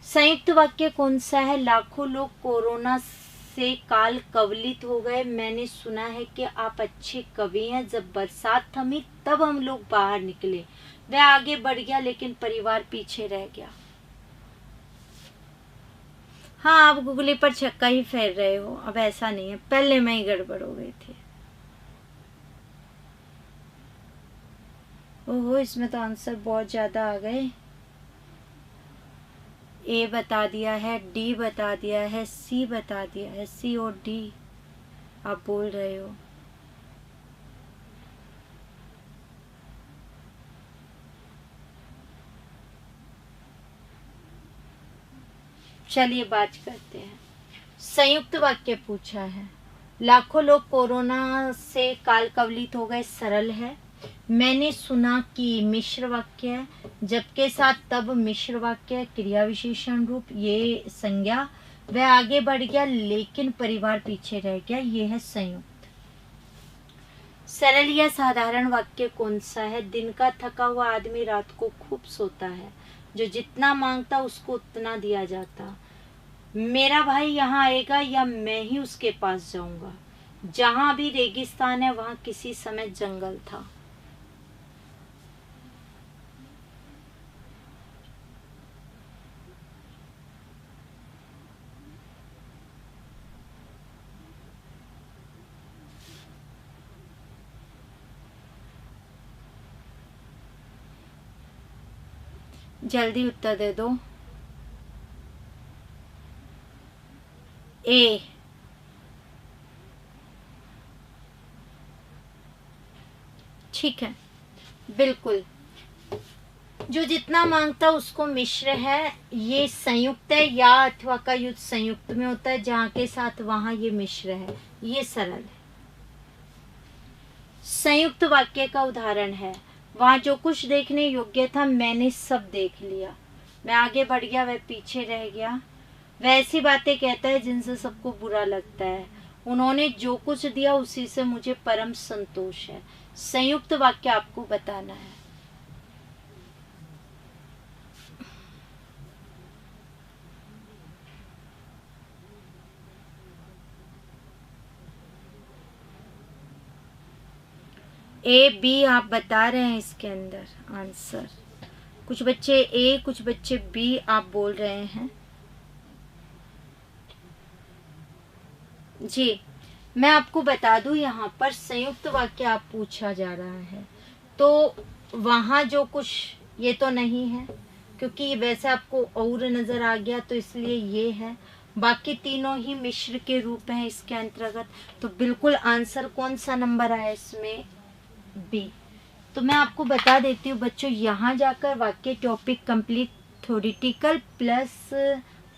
संयुक्त वाक्य कौन सा है? लाखों लोग कोरोना से काल कवलित हो गए। मैंने सुना है कि आप अच्छे कवि हैं। जब बरसात थमी तब हम लोग बाहर निकले। वह आगे बढ़ गया लेकिन परिवार पीछे रह गया। हाँ, आप गुगली पर छक्का ही फेर रहे हो। अब ऐसा नहीं है, पहले में ही गड़बड़ हो गई थी। ओहो, इसमें तो आंसर बहुत ज्यादा आ गए। ए बता दिया है, डी बता दिया है, सी बता दिया है। सी और डी आप बोल रहे हो। चलिए बात करते हैं। संयुक्त वाक्य पूछा है। लाखों लोग कोरोना से काल कवलित हो गए, सरल है। मैंने सुना कि मिश्र वाक्य है। जब के साथ तब मिश्र वाक्य, क्रिया विशेषण रूप, ये संज्ञा। वह आगे बढ़ गया लेकिन परिवार पीछे रह गया, ये है संयुक्त। सरल या साधारण वाक्य कौन सा है? दिन का थका हुआ आदमी रात को खूब सोता है। जो जितना मांगता उसको उतना दिया जाता। मेरा भाई यहाँ आएगा या मैं ही उसके पास जाऊंगा। जहां भी रेगिस्तान है वहां किसी समय जंगल था। जल्दी उत्तर दे दो। ए। ठीक है, बिल्कुल। जो जितना मांगता उसको मिश्र है, ये संयुक्त है। या अथवा का युद्ध संयुक्त में होता है, जहां के साथ वहां ये मिश्र है, ये सरल है। संयुक्त वाक्य का उदाहरण है। वहां जो कुछ देखने योग्य था मैंने सब देख लिया। मैं आगे बढ़ गया, वह पीछे रह गया। वह ऐसी बातें कहता है जिनसे सबको बुरा लगता है। उन्होंने जो कुछ दिया उसी से मुझे परम संतोष है। संयुक्त वाक्य आपको बताना है। ए बी आप बता रहे हैं इसके अंदर आंसर। कुछ बच्चे ए, कुछ बच्चे बी आप बोल रहे हैं। जी, मैं आपको बता दूं, यहाँ पर संयुक्त वाक्य आप पूछा जा रहा है तो वहाँ जो कुछ, ये तो नहीं है क्योंकि वैसे आपको और नजर आ गया तो इसलिए ये है। बाकी तीनों ही मिश्र के रूप हैं इसके अंतर्गत। तो बिल्कुल आंसर कौन सा नंबर आया इसमें? बी। तो मैं आपको बता देती हूँ बच्चों, यहाँ जाकर वाक्य topic complete theoretical plus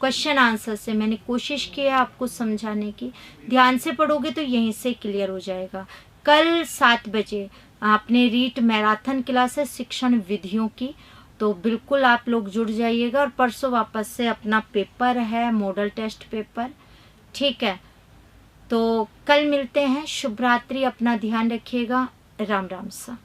question answer से मैंने कोशिश की है आपको समझाने की। ध्यान से पढ़ोगे तो यहीं से क्लियर हो जाएगा। कल 7 बजे आपने रीट मैराथन क्लास है शिक्षण विधियों की, तो बिल्कुल आप लोग जुड़ जाइएगा। और परसों वापस से अपना पेपर है, मॉडल टेस्ट पेपर, ठीक है। तो कल मिलते हैं। शुभ रात्रि, अपना ध्यान रखिएगा। राम राम सा।